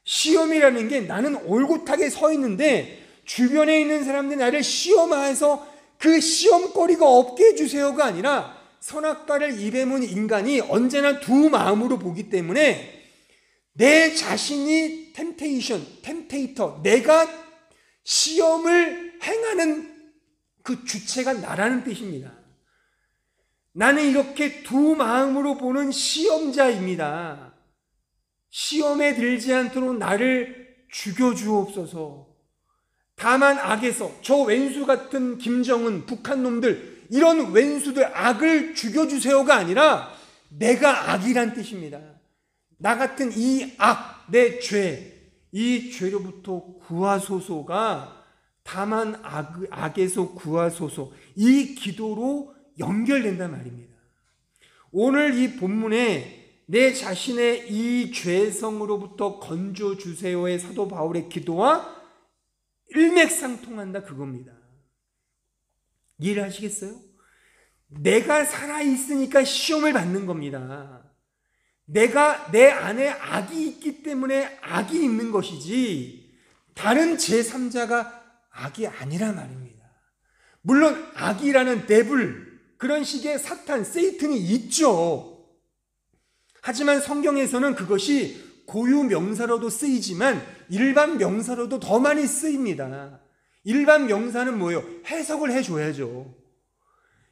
시험이라는 게 나는 올곧하게 서 있는데 주변에 있는 사람들이 나를 시험하여서 그 시험거리가 없게 해주세요가 아니라, 선악과를 입에 문 인간이 언제나 두 마음으로 보기 때문에 내 자신이 템테이터, 내가 시험을 행하는 그 주체가 나라는 뜻입니다. 나는 이렇게 두 마음으로 보는 시험자입니다. 시험에 들지 않도록 나를 죽여주옵소서. 다만 악에서, 저 왼수 같은 김정은, 북한 놈들, 이런 왼수들 악을 죽여주세요가 아니라 내가 악이란 뜻입니다. 나 같은 이 악, 내 죄, 이 죄로부터 구하소서가 다만 악에서 구하소서, 이 기도로 연결된단 말입니다. 오늘 이 본문에 내 자신의 이 죄성으로부터 건져주세요의 사도 바울의 기도와 일맥상통한다, 그겁니다. 이해를 하시겠어요? 내가 살아있으니까 시험을 받는 겁니다. 내가 내 안에 악이 있기 때문에 악이 있는 것이지 다른 제3자가 악이 아니라 말입니다. 물론 악이라는 데블, 그런 식의 사탄, 세이튼이 있죠. 하지만 성경에서는 그것이 고유 명사로도 쓰이지만 일반 명사로도 더 많이 쓰입니다. 일반 명사는 뭐예요? 해석을 해줘야죠.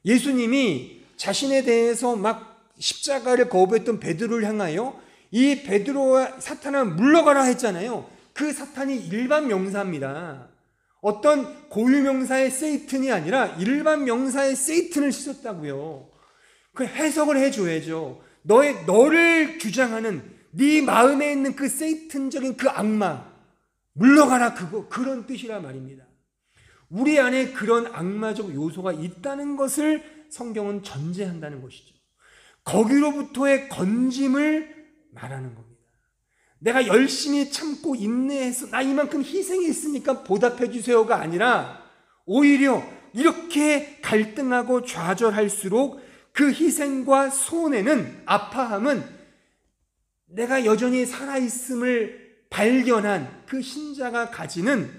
예수님이 자신에 대해서 막 십자가를 거부했던 베드로를 향하여 이 베드로와 사탄아 물러가라 했잖아요. 그 사탄이 일반 명사입니다. 어떤 고유 명사의 세이튼이 아니라 일반 명사의 세이튼을 쓰셨다고요. 그 해석을 해줘야죠. 너를 주장하는 네 마음에 있는 그 세이튼적인 그 악마 물러가라, 그런 뜻이라 말입니다. 우리 안에 그런 악마적 요소가 있다는 것을 성경은 전제한다는 것이죠. 거기로부터의 건짐을 말하는 겁니다. 내가 열심히 참고 인내해서 나 이만큼 희생했으니까 보답해 주세요가 아니라 오히려 이렇게 갈등하고 좌절할수록 그 희생과 손해는, 아파함은 내가 여전히 살아있음을 발견한 그 신자가 가지는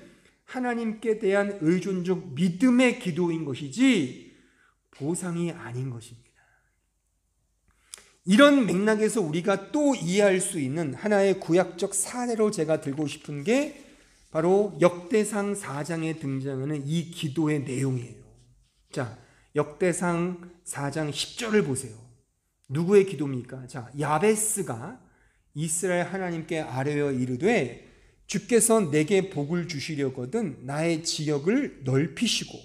하나님께 대한 의존적 믿음의 기도인 것이지 보상이 아닌 것입니다. 이런 맥락에서 우리가 또 이해할 수 있는 하나의 구약적 사례로 제가 들고 싶은 게 바로 역대상 4장에 등장하는 이 기도의 내용이에요. 자, 역대상 4장 10절을 보세요. 누구의 기도입니까? 자, 야베스가 이스라엘 하나님께 아뢰어 이르되 주께서 내게 복을 주시려거든 나의 지역을 넓히시고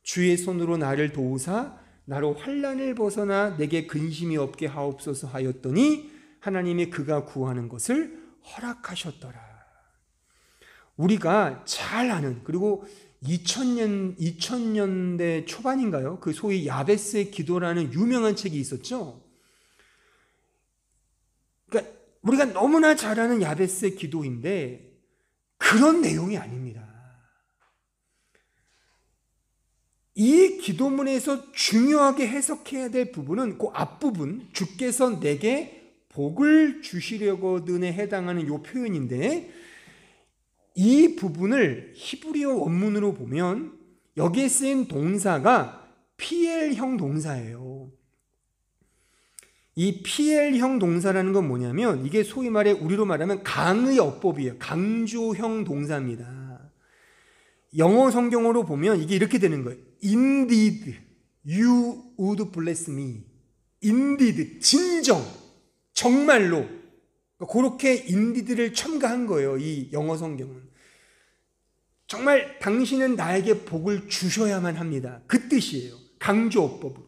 주의 손으로 나를 도우사 나로 환난을 벗어나 내게 근심이 없게 하옵소서 하였더니 하나님이 그가 구하는 것을 허락하셨더라. 우리가 잘 아는, 그리고 2000년대 초반인가요? 그 소위 야베스의 기도라는 유명한 책이 있었죠. 그러니까 우리가 너무나 잘 아는 야베스의 기도인데 그런 내용이 아닙니다. 이 기도문에서 중요하게 해석해야 될 부분은 그 앞부분, 주께서 내게 복을 주시려거든에 해당하는 이 표현인데, 이 부분을 히브리어 원문으로 보면 여기에 쓰인 동사가 PL형 동사예요. 이 PL형 동사라는 건 뭐냐면 이게 소위 말해 우리로 말하면 강의 어법이에요. 강조형 동사입니다. 영어 성경으로 보면 이게 이렇게 되는 거예요. Indeed, you would bless me. Indeed, 진정, 정말로. 그렇게 indeed를 첨가한 거예요. 이 영어 성경은. 정말 당신은 나에게 복을 주셔야만 합니다. 그 뜻이에요. 강조 어법으로.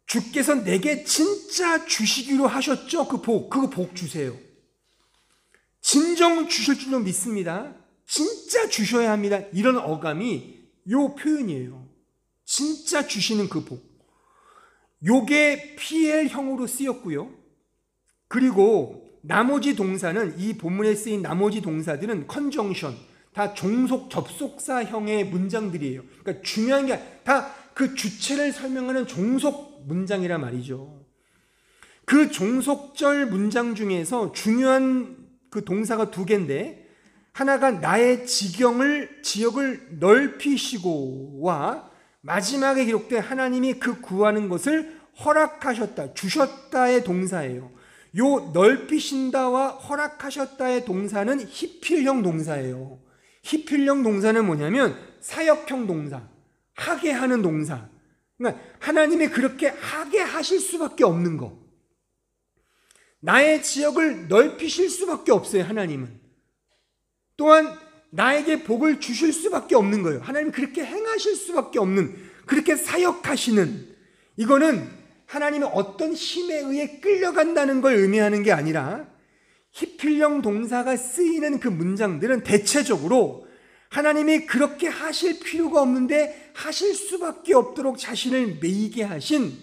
주께서 내게 진짜 주시기로 하셨죠? 그거 복 주세요. 진정 주실 줄로 믿습니다. 진짜 주셔야 합니다. 이런 어감이 요 표현이에요. 진짜 주시는 그 복. 요게 PL형으로 쓰였고요. 그리고 나머지 동사는, 이 본문에 쓰인 나머지 동사들은 컨정션, 다 종속 접속사형의 문장들이에요. 그러니까 중요한 게 다 그 주체를 설명하는 종속 문장이라 말이죠. 그 종속절 문장 중에서 중요한 그 동사가 두 개인데, 하나가 나의 지역을 넓히시고와 마지막에 기록된 하나님이 그 구하는 것을 허락하셨다, 주셨다의 동사예요. 요 넓히신다와 허락하셨다의 동사는 히필형 동사예요. 히필형 동사는 뭐냐면 사역형 동사, 하게 하는 동사. 그러니까 하나님이 그렇게 하게 하실 수밖에 없는 거. 나의 지역을 넓히실 수밖에 없어요, 하나님은. 또한 나에게 복을 주실 수밖에 없는 거예요. 하나님은 그렇게 행하실 수밖에 없는, 그렇게 사역하시는, 이거는 하나님이 어떤 힘에 의해 끌려간다는 걸 의미하는 게 아니라 히필형 동사가 쓰이는 그 문장들은 대체적으로 하나님이 그렇게 하실 필요가 없는데 하실 수밖에 없도록 자신을 매이게 하신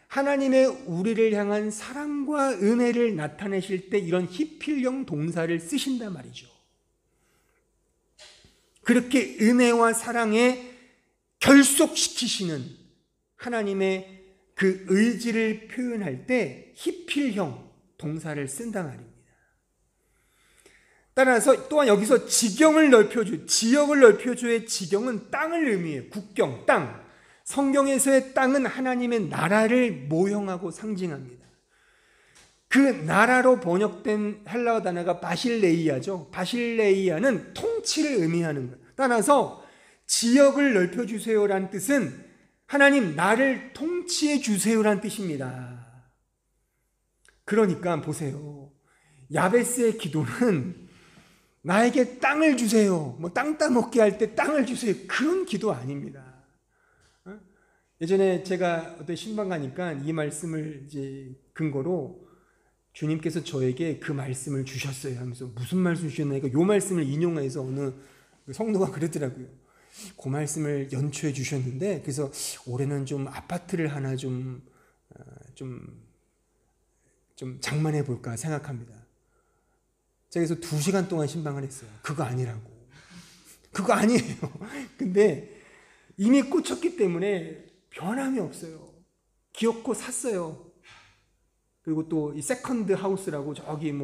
하나님의 우리를 향한 사랑과 은혜를 나타내실 때 이런 히필형 동사를 쓰신단 말이죠. 그렇게 은혜와 사랑에 결속시키시는 하나님의 그 의지를 표현할 때 히필형 동사를 쓴단 말입니다. 따라서 또한 여기서 지경을 지역을 넓혀줘의 지경은 땅을 의미해요. 국경, 땅. 성경에서의 땅은 하나님의 나라를 모형하고 상징합니다. 그 나라로 번역된 헬라어 단어가 바실레이아죠. 바실레이아는 통치를 의미하는 거예요. 따라서 지역을 넓혀주세요라는 뜻은 하나님 나를 통치해 주세요라는 뜻입니다. 그러니까 보세요. 야베스의 기도는 나에게 땅을 주세요. 땅 따먹게 할 때 땅을 주세요. 그런 기도 아닙니다. 예전에 제가 어떤 신방 가니까 이 말씀을 이제 근거로 주님께서 저에게 그 말씀을 주셨어요 하면서 무슨 말씀 주셨나니까 요 말씀을 인용해서 어느 성도가 그랬더라고요. 그 말씀을 연초에 주셨는데 그래서 올해는 좀 아파트를 하나 좀 장만해 볼까 생각합니다. 제가 그래서 2시간 동안 신방을 했어요. 그거 아니라고. 그거 아니에요. 근데 이미 꽂혔기 때문에 변함이 없어요. 기어코 샀어요. 그리고 또 이 세컨드 하우스라고 저기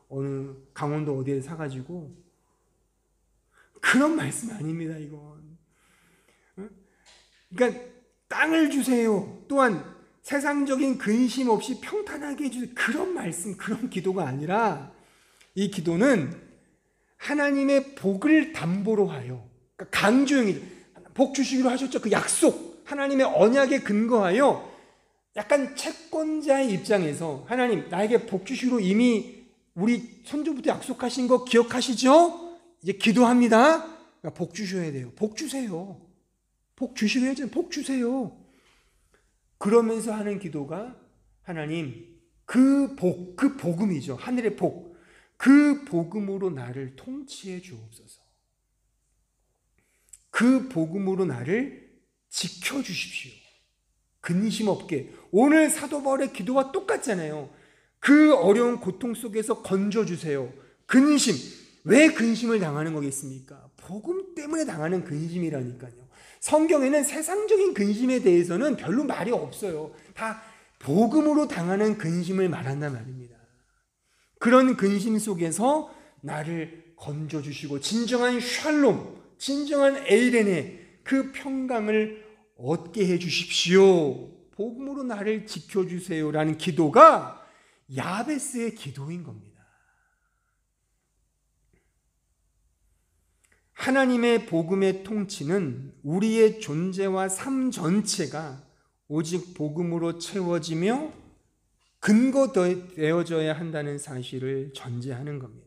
어느 강원도 어디에 사가지고 그런 말씀 아닙니다, 이건. 그러니까 땅을 주세요. 또한 세상적인 근심 없이 평탄하게 해주세요. 그런 말씀, 그런 기도가 아니라 이 기도는 하나님의 복을 담보로 하여, 그러니까 강조형이죠. 복 주시기로 하셨죠. 그 약속, 하나님의 언약에 근거하여 약간 채권자의 입장에서 하나님 나에게 복 주시기로 이미 우리 선조부터 약속하신 거 기억하시죠? 이제 기도합니다. 그러니까 복 주셔야 돼요. 복 주세요. 복 주시고야죠. 복 주세요. 그러면서 하는 기도가 하나님 그 복, 그 복음이죠. 하늘의 복. 그 복음으로 나를 통치해 주옵소서. 그 복음으로 나를 지켜주십시오. 근심 없게. 오늘 사도 바울의 기도와 똑같잖아요. 그 어려운 고통 속에서 건져주세요. 근심. 왜 근심을 당하는 거겠습니까? 복음 때문에 당하는 근심이라니까요. 성경에는 세상적인 근심에 대해서는 별로 말이 없어요. 다 복음으로 당하는 근심을 말한단 말입니다. 그런 근심 속에서 나를 건져주시고 진정한 샬롬, 진정한 에이레네 그 평강을 얻게 해주십시오. 복음으로 나를 지켜주세요라는 기도가 야베스의 기도인 겁니다. 하나님의 복음의 통치는 우리의 존재와 삶 전체가 오직 복음으로 채워지며 근거되어져야 한다는 사실을 전제하는 겁니다.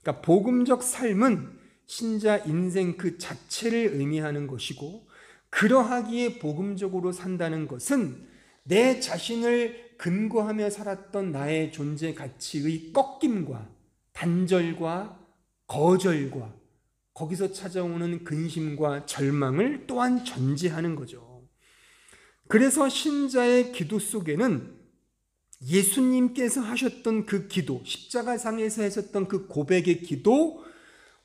그러니까 복음적 삶은 신자 인생 그 자체를 의미하는 것이고 그러하기에 복음적으로 산다는 것은 내 자신을 근거하며 살았던 나의 존재 가치의 꺾임과 단절과 거절과 거기서 찾아오는 근심과 절망을 또한 전제하는 거죠. 그래서 신자의 기도 속에는 예수님께서 하셨던 그 기도, 십자가상에서 하셨던 그 고백의 기도,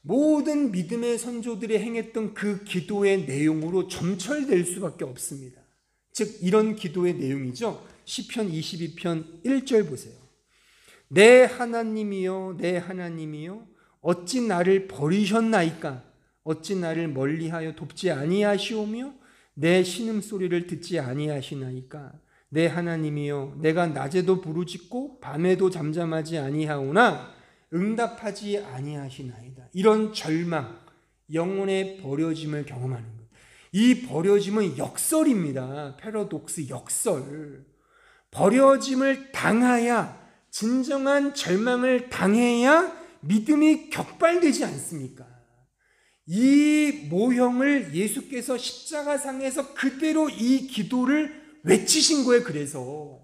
모든 믿음의 선조들이 행했던 그 기도의 내용으로 점철될 수밖에 없습니다. 즉 이런 기도의 내용이죠. 시편 22편 1절 보세요. 내 하나님이여 내 하나님이여 어찌 나를 버리셨나이까? 어찌 나를 멀리하여 돕지 아니하시오며 내 신음소리를 듣지 아니하시나이까? 내 하나님이여 내가 낮에도 부르짖고 밤에도 잠잠하지 아니하오나 응답하지 아니하시나이다. 이런 절망, 영혼의 버려짐을 경험하는 것. 이 버려짐은 역설입니다. 패러독스 역설. 버려짐을 당해야, 진정한 절망을 당해야 믿음이 격발되지 않습니까? 이 모형을 예수께서 십자가상에서 그대로 이 기도를 외치신 거예요. 그래서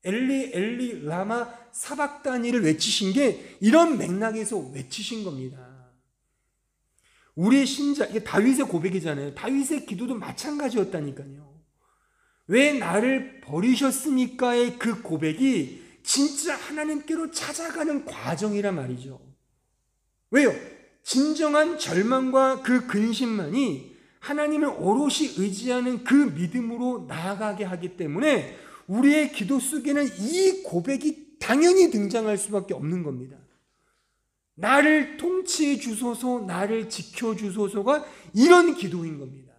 엘리 엘리 라마 사박다니를 외치신 게 이런 맥락에서 외치신 겁니다. 우리 신자, 이게 다윗의 고백이잖아요. 다윗의 기도도 마찬가지였다니까요. 왜 나를 버리셨습니까의 그 고백이 진짜 하나님께로 찾아가는 과정이란 말이죠. 왜요? 진정한 절망과 그 근심만이 하나님을 오롯이 의지하는 그 믿음으로 나아가게 하기 때문에 우리의 기도 속에는 이 고백이 당연히 등장할 수밖에 없는 겁니다. 나를 통치해 주소서, 나를 지켜 주소서가 이런 기도인 겁니다.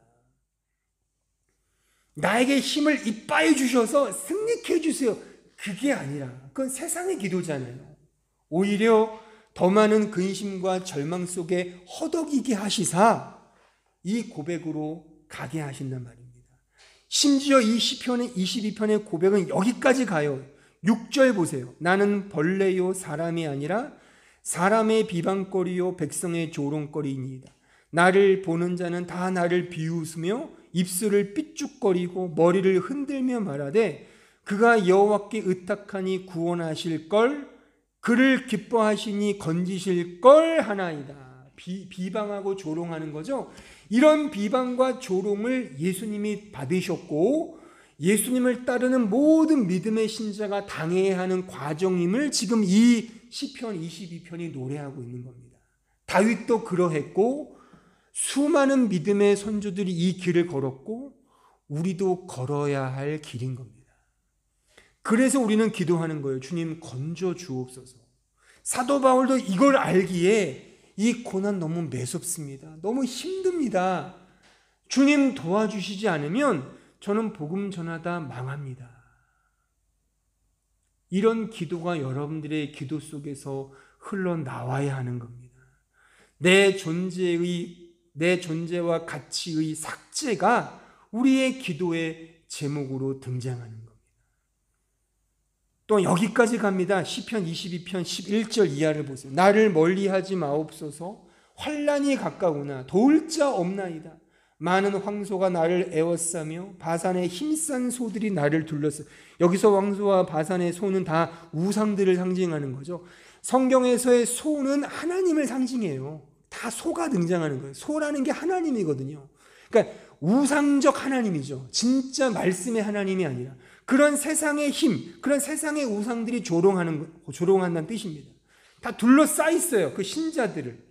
나에게 힘을 이빠해 주셔서 승리케 해주세요. 그게 아니라 그건 세상의 기도잖아요. 오히려 더 많은 근심과 절망 속에 허덕이게 하시사 이 고백으로 가게 하신단 말입니다. 심지어 이 시편의 22편의 고백은 여기까지 가요. 6절 보세요. 나는 벌레요 사람이 아니라 사람의 비방거리요 백성의 조롱거리이니이다. 나를 보는 자는 다 나를 비웃으며 입술을 삐죽거리고 머리를 흔들며 말하되 그가 여호와께 의탁하니 구원하실 걸, 그를 기뻐하시니 건지실 걸 하나이다. 비방하고 조롱하는 거죠. 이런 비방과 조롱을 예수님이 받으셨고 예수님을 따르는 모든 믿음의 신자가 당해야 하는 과정임을 지금 이 시편 22편이 노래하고 있는 겁니다. 다윗도 그러했고 수많은 믿음의 선조들이 이 길을 걸었고 우리도 걸어야 할 길인 겁니다. 그래서 우리는 기도하는 거예요. 주님 건져 주옵소서. 사도 바울도 이걸 알기에 이 고난 너무 매섭습니다. 너무 힘듭니다. 주님 도와주시지 않으면 저는 복음 전하다 망합니다. 이런 기도가 여러분들의 기도 속에서 흘러나와야 하는 겁니다. 내 존재와 가치의 삭제가 우리의 기도의 제목으로 등장하는 겁니다. 또 여기까지 갑니다. 시편 22편 11절 이하를 보세요. 나를 멀리하지 마옵소서. 환난이 가까우나 도울 자 없나이다. 많은 황소가 나를 에워싸며 바산의 힘싼 소들이 나를 둘렀어. 여기서 황소와 바산의 소는 다 우상들을 상징하는 거죠. 성경에서의 소는 하나님을 상징해요. 다 소가 등장하는 거예요. 소라는 게 하나님이거든요. 그러니까 우상적 하나님이죠. 진짜 말씀의 하나님이 아니라 그런 세상의 힘, 그런 세상의 우상들이 조롱한다는 뜻입니다. 다 둘러싸여 있어요. 그 신자들을.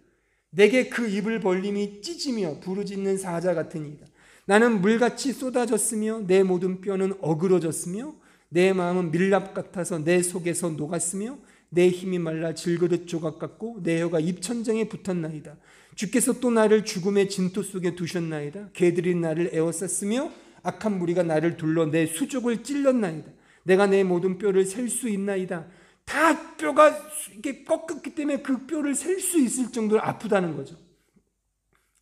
내게 그 입을 벌림이 찢으며 부르짖는 사자 같으니이다. 나는 물같이 쏟아졌으며 내 모든 뼈는 어그러졌으며 내 마음은 밀랍 같아서 내 속에서 녹았으며 내 힘이 말라 질그릇 조각 같고 내 혀가 입천장에 붙었나이다. 주께서 또 나를 죽음의 진토 속에 두셨나이다. 개들이 나를 에워쌌으며 악한 무리가 나를 둘러 내 수족을 찔렀나이다. 내가 내 모든 뼈를 셀 수 있나이다. 다 뼈가 이렇게 꺾였기 때문에 그 뼈를 셀 수 있을 정도로 아프다는 거죠.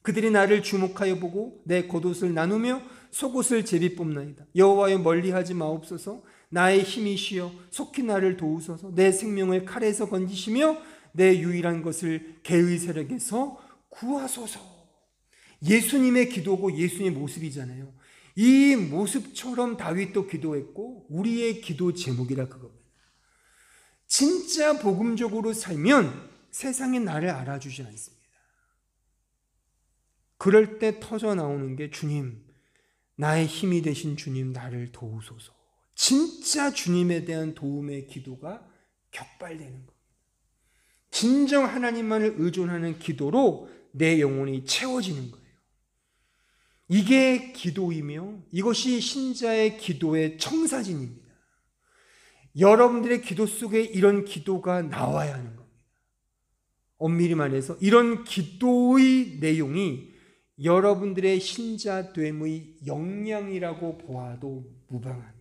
그들이 나를 주목하여 보고 내 겉옷을 나누며 속옷을 제비 뽑나이다. 여호와여 멀리하지 마옵소서. 나의 힘이시여 속히 나를 도우소서. 내 생명을 칼에서 건지시며 내 유일한 것을 개의 세력에서 구하소서. 예수님의 기도고 예수님의 모습이잖아요. 이 모습처럼 다윗도 기도했고 우리의 기도 제목이라 그겁니다. 진짜 복음적으로 살면 세상이 나를 알아주지 않습니다. 그럴 때 터져 나오는 게 주님, 나의 힘이 되신 주님 나를 도우소서. 진짜 주님에 대한 도움의 기도가 격발되는 겁니다. 진정 하나님만을 의존하는 기도로 내 영혼이 채워지는 거예요. 이게 기도이며 이것이 신자의 기도의 청사진입니다. 여러분들의 기도 속에 이런 기도가 나와야 하는 겁니다. 엄밀히 말해서 이런 기도의 내용이 여러분들의 신자됨의 역량이라고 보아도 무방합니다.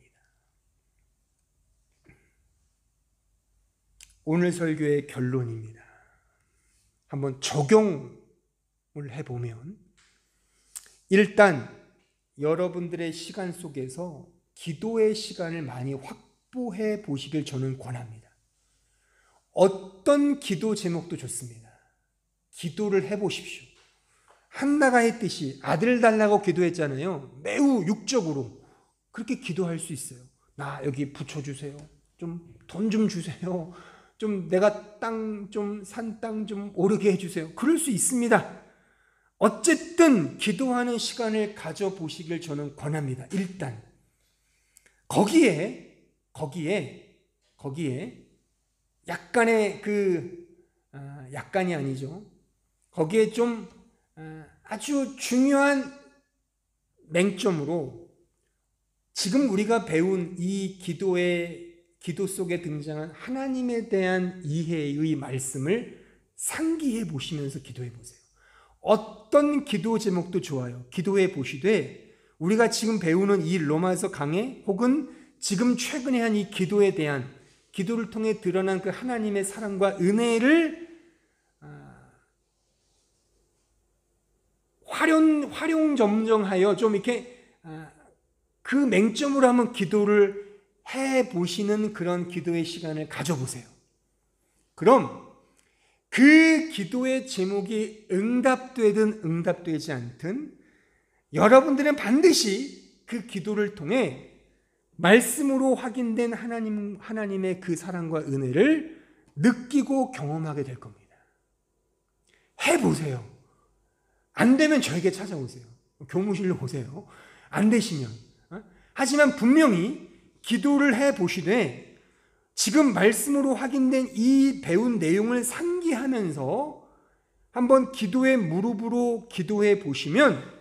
오늘 설교의 결론입니다. 한번 적용을 해보면 일단 여러분들의 시간 속에서 기도의 시간을 많이 확보해 보시길 저는 권합니다. 어떤 기도 제목도 좋습니다. 기도를 해보십시오. 한나가 했듯이 아들 달라고 기도했잖아요. 매우 육적으로 그렇게 기도할 수 있어요. 나 여기 붙여주세요. 좀 돈 좀 주세요. 좀 내가 산 땅 좀 오르게 해주세요. 그럴 수 있습니다. 어쨌든 기도하는 시간을 가져보시길 저는 권합니다. 일단 거기에 약간의 약간이 아니죠. 거기에 좀 아주 중요한 맹점으로 지금 우리가 배운 이 기도 속에 등장한 하나님에 대한 이해의 말씀을 상기해 보시면서 기도해 보세요. 어떤 기도 제목도 좋아요. 기도해 보시되 우리가 지금 배우는 이 로마서 강해 혹은 지금 최근에 한 이 기도에 대한 기도를 통해 드러난 그 하나님의 사랑과 은혜를 활용점정하여 좀 이렇게 그 맹점으로 한번 기도를 해 보시는 그런 기도의 시간을 가져보세요. 그럼 그 기도의 제목이 응답되든 응답되지 않든 여러분들은 반드시 그 기도를 통해 말씀으로 확인된 하나님의 그 사랑과 은혜를 느끼고 경험하게 될 겁니다. 해보세요. 안 되면 저에게 찾아오세요. 교무실로 오세요. 안 되시면. 하지만 분명히 기도를 해보시되 지금 말씀으로 확인된 이 배운 내용을 상기하면서 한번 기도의 무릎으로 기도해 보시면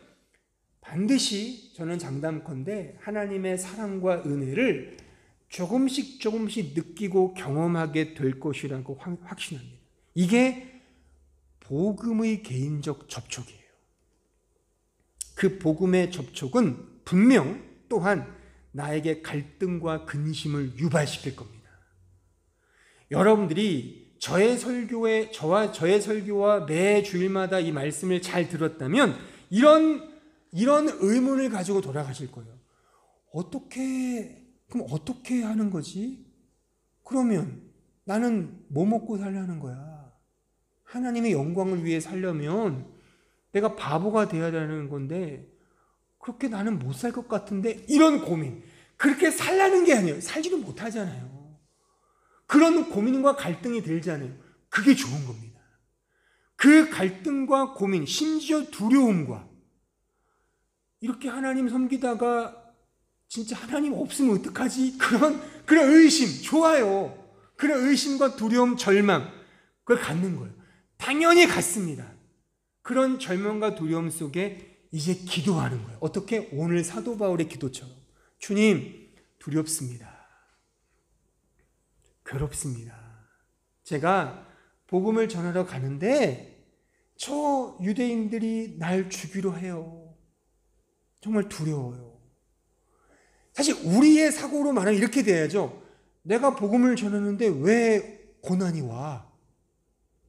반드시 저는 장담컨대 하나님의 사랑과 은혜를 조금씩 느끼고 경험하게 될 것이라고 확신합니다. 이게 복음의 개인적 접촉이에요. 그 복음의 접촉은 분명 또한 나에게 갈등과 근심을 유발시킬 겁니다. 여러분들이 저와 저의 설교와 매 주일마다 이 말씀을 잘 들었다면 이런 의문을 가지고 돌아가실 거예요. 그럼 어떻게 하는 거지? 그러면 나는 뭐 먹고 살려는 거야? 하나님의 영광을 위해 살려면 내가 바보가 되어야 되는 건데 그렇게 나는 못 살 것 같은데 이런 고민. 그렇게 살라는 게 아니에요. 살지도 못하잖아요. 그런 고민과 갈등이 들잖아요. 그게 좋은 겁니다. 그 갈등과 고민, 심지어 두려움과 이렇게 하나님 섬기다가 진짜 하나님 없으면 어떡하지? 그런 의심, 좋아요. 그런 의심과 두려움, 절망, 그걸 갖는 거예요. 당연히 갖습니다. 그런 절망과 두려움 속에 이제 기도하는 거예요. 어떻게? 오늘 사도 바울의 기도처럼. 주님, 두렵습니다. 괴롭습니다. 제가 복음을 전하러 가는데 저 유대인들이 날 죽이려 해요. 정말 두려워요. 사실 우리의 사고로 말하면 이렇게 돼야죠. 내가 복음을 전하는데 왜 고난이 와?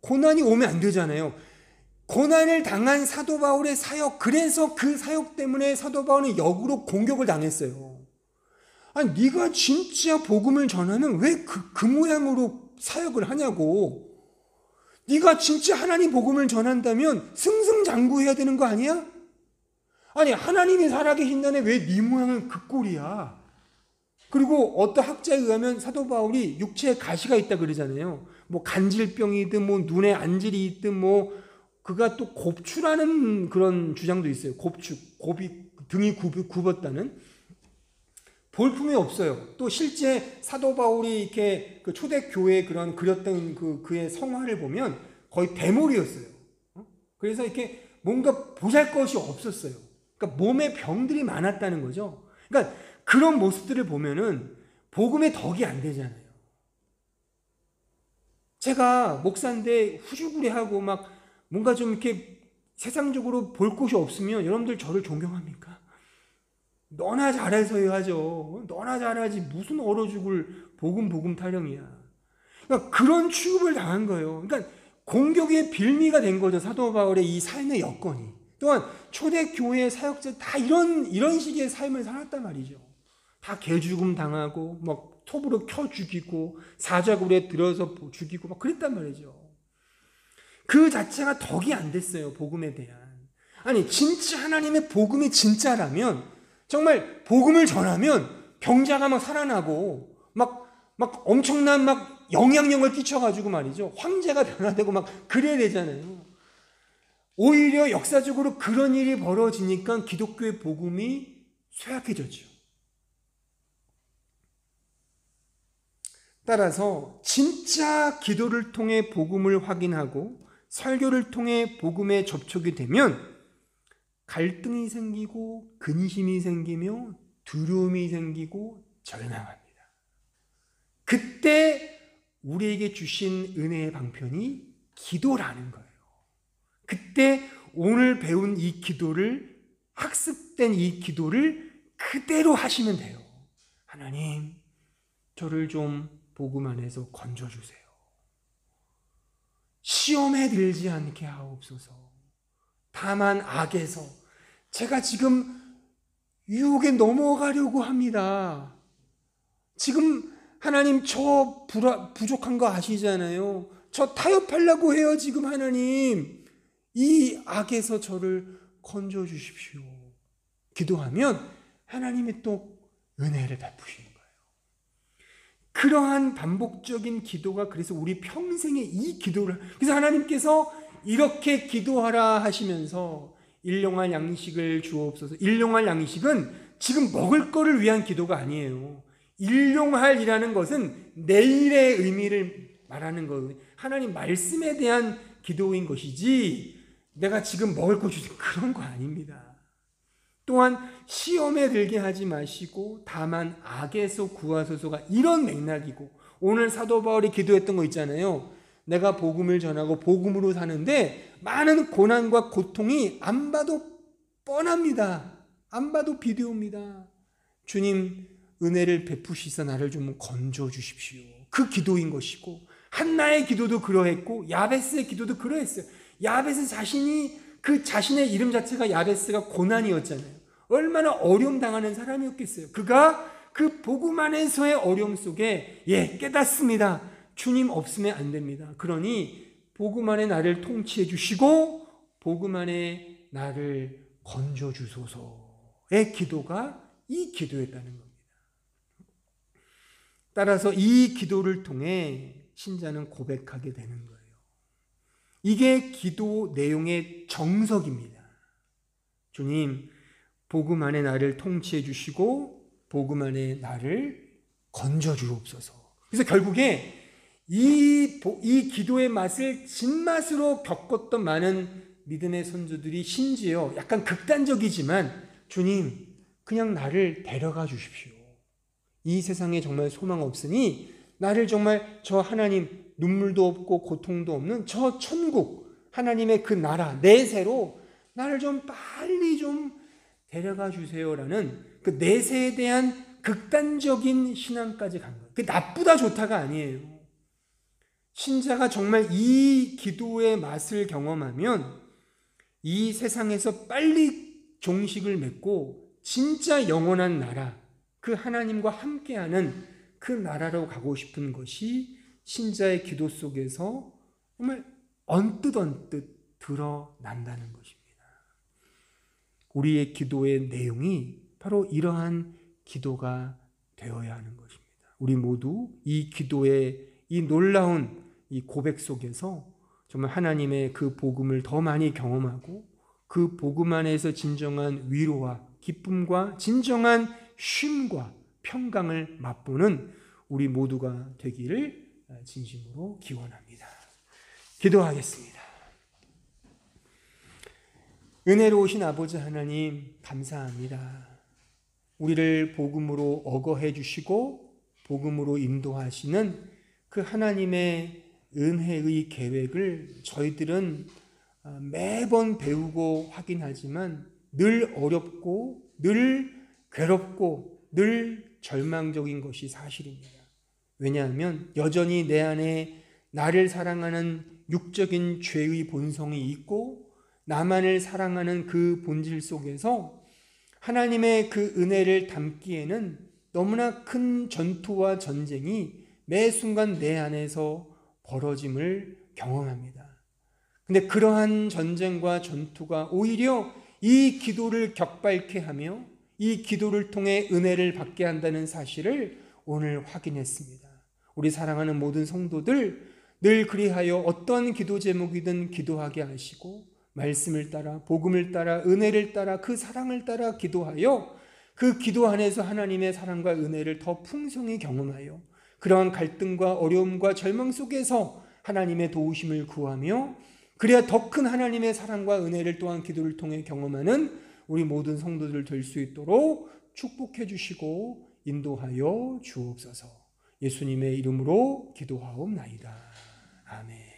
고난이 오면 안 되잖아요. 고난을 당한 사도 바울의 사역, 그래서 그 사역 때문에 사도 바울은 역으로 공격을 당했어요. 아니, 네가 진짜 복음을 전하면 왜 그 모양으로 사역을 하냐고. 네가 진짜 하나님 복음을 전한다면 승승장구해야 되는 거 아니야? 아니, 하나님이 살아계신다네 왜 네 모양은 그 꼴이야? 그리고 어떤 학자에 의하면 사도 바울이 육체에 가시가 있다 그러잖아요. 뭐 간질병이든 뭐 눈에 안질이 있든 뭐 그가 또 곱추라는 그런 주장도 있어요. 곱이 등이 굽었다는. 볼품이 없어요. 또 실제 사도 바울이 이렇게 그 초대교회에 그렸던 그의 성화를 보면 거의 대머리였어요. 그래서 이렇게 뭔가 보잘것이 없었어요. 그러니까 몸에 병들이 많았다는 거죠. 그러니까 그런 모습들을 보면은 복음의 덕이 안 되잖아요. 제가 목사인데 후줄구리하고 막 뭔가 좀 이렇게 세상적으로 볼 곳이 없으면 여러분들 저를 존경합니까? 너나 잘해서 하죠. 너나 잘하지 무슨 얼어 죽을 복음 타령이야. 그러니까 그런 취급을 당한 거예요. 그러니까 공격의 빌미가 된 거죠. 사도 바울의 이 삶의 여건이. 또한 초대교회 사역자 다 이런 식의 삶을 살았단 말이죠. 다 개죽음 당하고 막 톱으로 켜 죽이고 사자굴에 들어서 죽이고 막 그랬단 말이죠. 그 자체가 덕이 안 됐어요. 복음에 대한. 아니 진짜 하나님의 복음이 진짜라면 정말 복음을 전하면 병자가 막 살아나고 막 엄청난 막 영향력을 끼쳐가지고 말이죠. 황제가 변화되고 막 그래야 되잖아요. 오히려 역사적으로 그런 일이 벌어지니까 기독교의 복음이 쇠약해졌죠. 따라서 진짜 기도를 통해 복음을 확인하고 설교를 통해 복음에 접촉이 되면 갈등이 생기고 근심이 생기며 두려움이 생기고 절망합니다. 그때 우리에게 주신 은혜의 방편이 기도라는 거예요. 그때 오늘 배운 이 기도를, 학습된 이 기도를 그대로 하시면 돼요. 하나님, 저를 좀 복음 안에서 건져주세요. 시험에 들지 않게 하옵소서. 다만 악에서 제가 지금 유혹에 넘어가려고 합니다. 지금 하나님 저 부족한 거 아시잖아요. 저 타협하려고 해요. 지금 하나님 이 악에서 저를 건져주십시오. 기도하면 하나님이 또 은혜를 베푸시는 거예요. 그러한 반복적인 기도가 그래서 우리 평생에 이 기도를, 그래서 하나님께서 이렇게 기도하라 하시면서 일용할 양식을 주옵소서. 일용할 양식은 지금 먹을 거를 위한 기도가 아니에요. 일용할이라는 것은 내일의 의미를 말하는 거예요. 하나님 말씀에 대한 기도인 것이지 내가 지금 먹을 거 주세요 그런 거 아닙니다. 또한 시험에 들게 하지 마시고 다만 악에서 구하소서가 이런 맥락이고, 오늘 사도 바울이 기도했던 거 있잖아요. 내가 복음을 전하고 복음으로 사는데 많은 고난과 고통이 안 봐도 뻔합니다. 안 봐도 비디오입니다. 주님 은혜를 베푸시사 나를 좀 건져 주십시오. 그 기도인 것이고, 한나의 기도도 그러했고 야베스의 기도도 그러했어요. 야베스 자신이, 그 자신의 이름 자체가 야베스가 고난이었잖아요. 얼마나 어려움 당하는 사람이었겠어요. 그가 그 복음 안에서의 어려움 속에 깨닫습니다. 주님 없으면 안 됩니다. 그러니 복음 안에 나를 통치해 주시고 복음 안에 나를 건져 주소서의 기도가 이 기도였다는 겁니다. 따라서 이 기도를 통해 신자는 고백하게 되는 거예요. 이게 기도 내용의 정석입니다. 주님, 복음 안에 나를 통치해 주시고 복음 안에 나를 건져 주옵소서. 그래서 결국에 이 기도의 맛을 진맛으로 겪었던 많은 믿음의 선조들이 심지어 약간 극단적이지만 주님, 그냥 나를 데려가 주십시오. 이 세상에 정말 소망 없으니 나를 정말 저 하나님 눈물도 없고 고통도 없는 저 천국, 하나님의 그 나라 내세로 나를 좀 빨리 좀 데려가 주세요라는 그 내세에 대한 극단적인 신앙까지 간 거예요. 그 나쁘다 좋다가 아니에요. 신자가 정말 이 기도의 맛을 경험하면 이 세상에서 빨리 종식을 맺고 진짜 영원한 나라, 그 하나님과 함께하는 그 나라로 가고 싶은 것이 신자의 기도 속에서 정말 언뜻 드러난다는 것입니다. 우리의 기도의 내용이 바로 이러한 기도가 되어야 하는 것입니다. 우리 모두 이 기도의 이 놀라운 이 고백 속에서 정말 하나님의 그 복음을 더 많이 경험하고 그 복음 안에서 진정한 위로와 기쁨과 진정한 쉼과 평강을 맛보는 우리 모두가 되기를 진심으로 기원합니다. 기도하겠습니다. 은혜로우신 아버지 하나님, 감사합니다. 우리를 복음으로 어거해 주시고 복음으로 인도하시는 그 하나님의 은혜의 계획을 저희들은 매번 배우고 확인하지만 늘 어렵고 늘 괴롭고 늘 절망적인 것이 사실입니다. 왜냐하면 여전히 내 안에 나를 사랑하는 육적인 죄의 본성이 있고 나만을 사랑하는 그 본질 속에서 하나님의 그 은혜를 담기에는 너무나 큰 전투와 전쟁이 매 순간 내 안에서 벌어짐을 경험합니다. 근데 그러한 전쟁과 전투가 오히려 이 기도를 격발케 하며 이 기도를 통해 은혜를 받게 한다는 사실을 오늘 확인했습니다. 우리 사랑하는 모든 성도들 늘 그리하여 어떤 기도 제목이든 기도하게 하시고 말씀을 따라 복음을 따라 은혜를 따라 그 사랑을 따라 기도하여 그 기도 안에서 하나님의 사랑과 은혜를 더 풍성히 경험하여 그러한 갈등과 어려움과 절망 속에서 하나님의 도우심을 구하며 그래야 더 큰 하나님의 사랑과 은혜를 또한 기도를 통해 경험하는 우리 모든 성도들 될 수 있도록 축복해 주시고 인도하여 주옵소서. 예수님의 이름으로 기도하옵나이다. 아멘.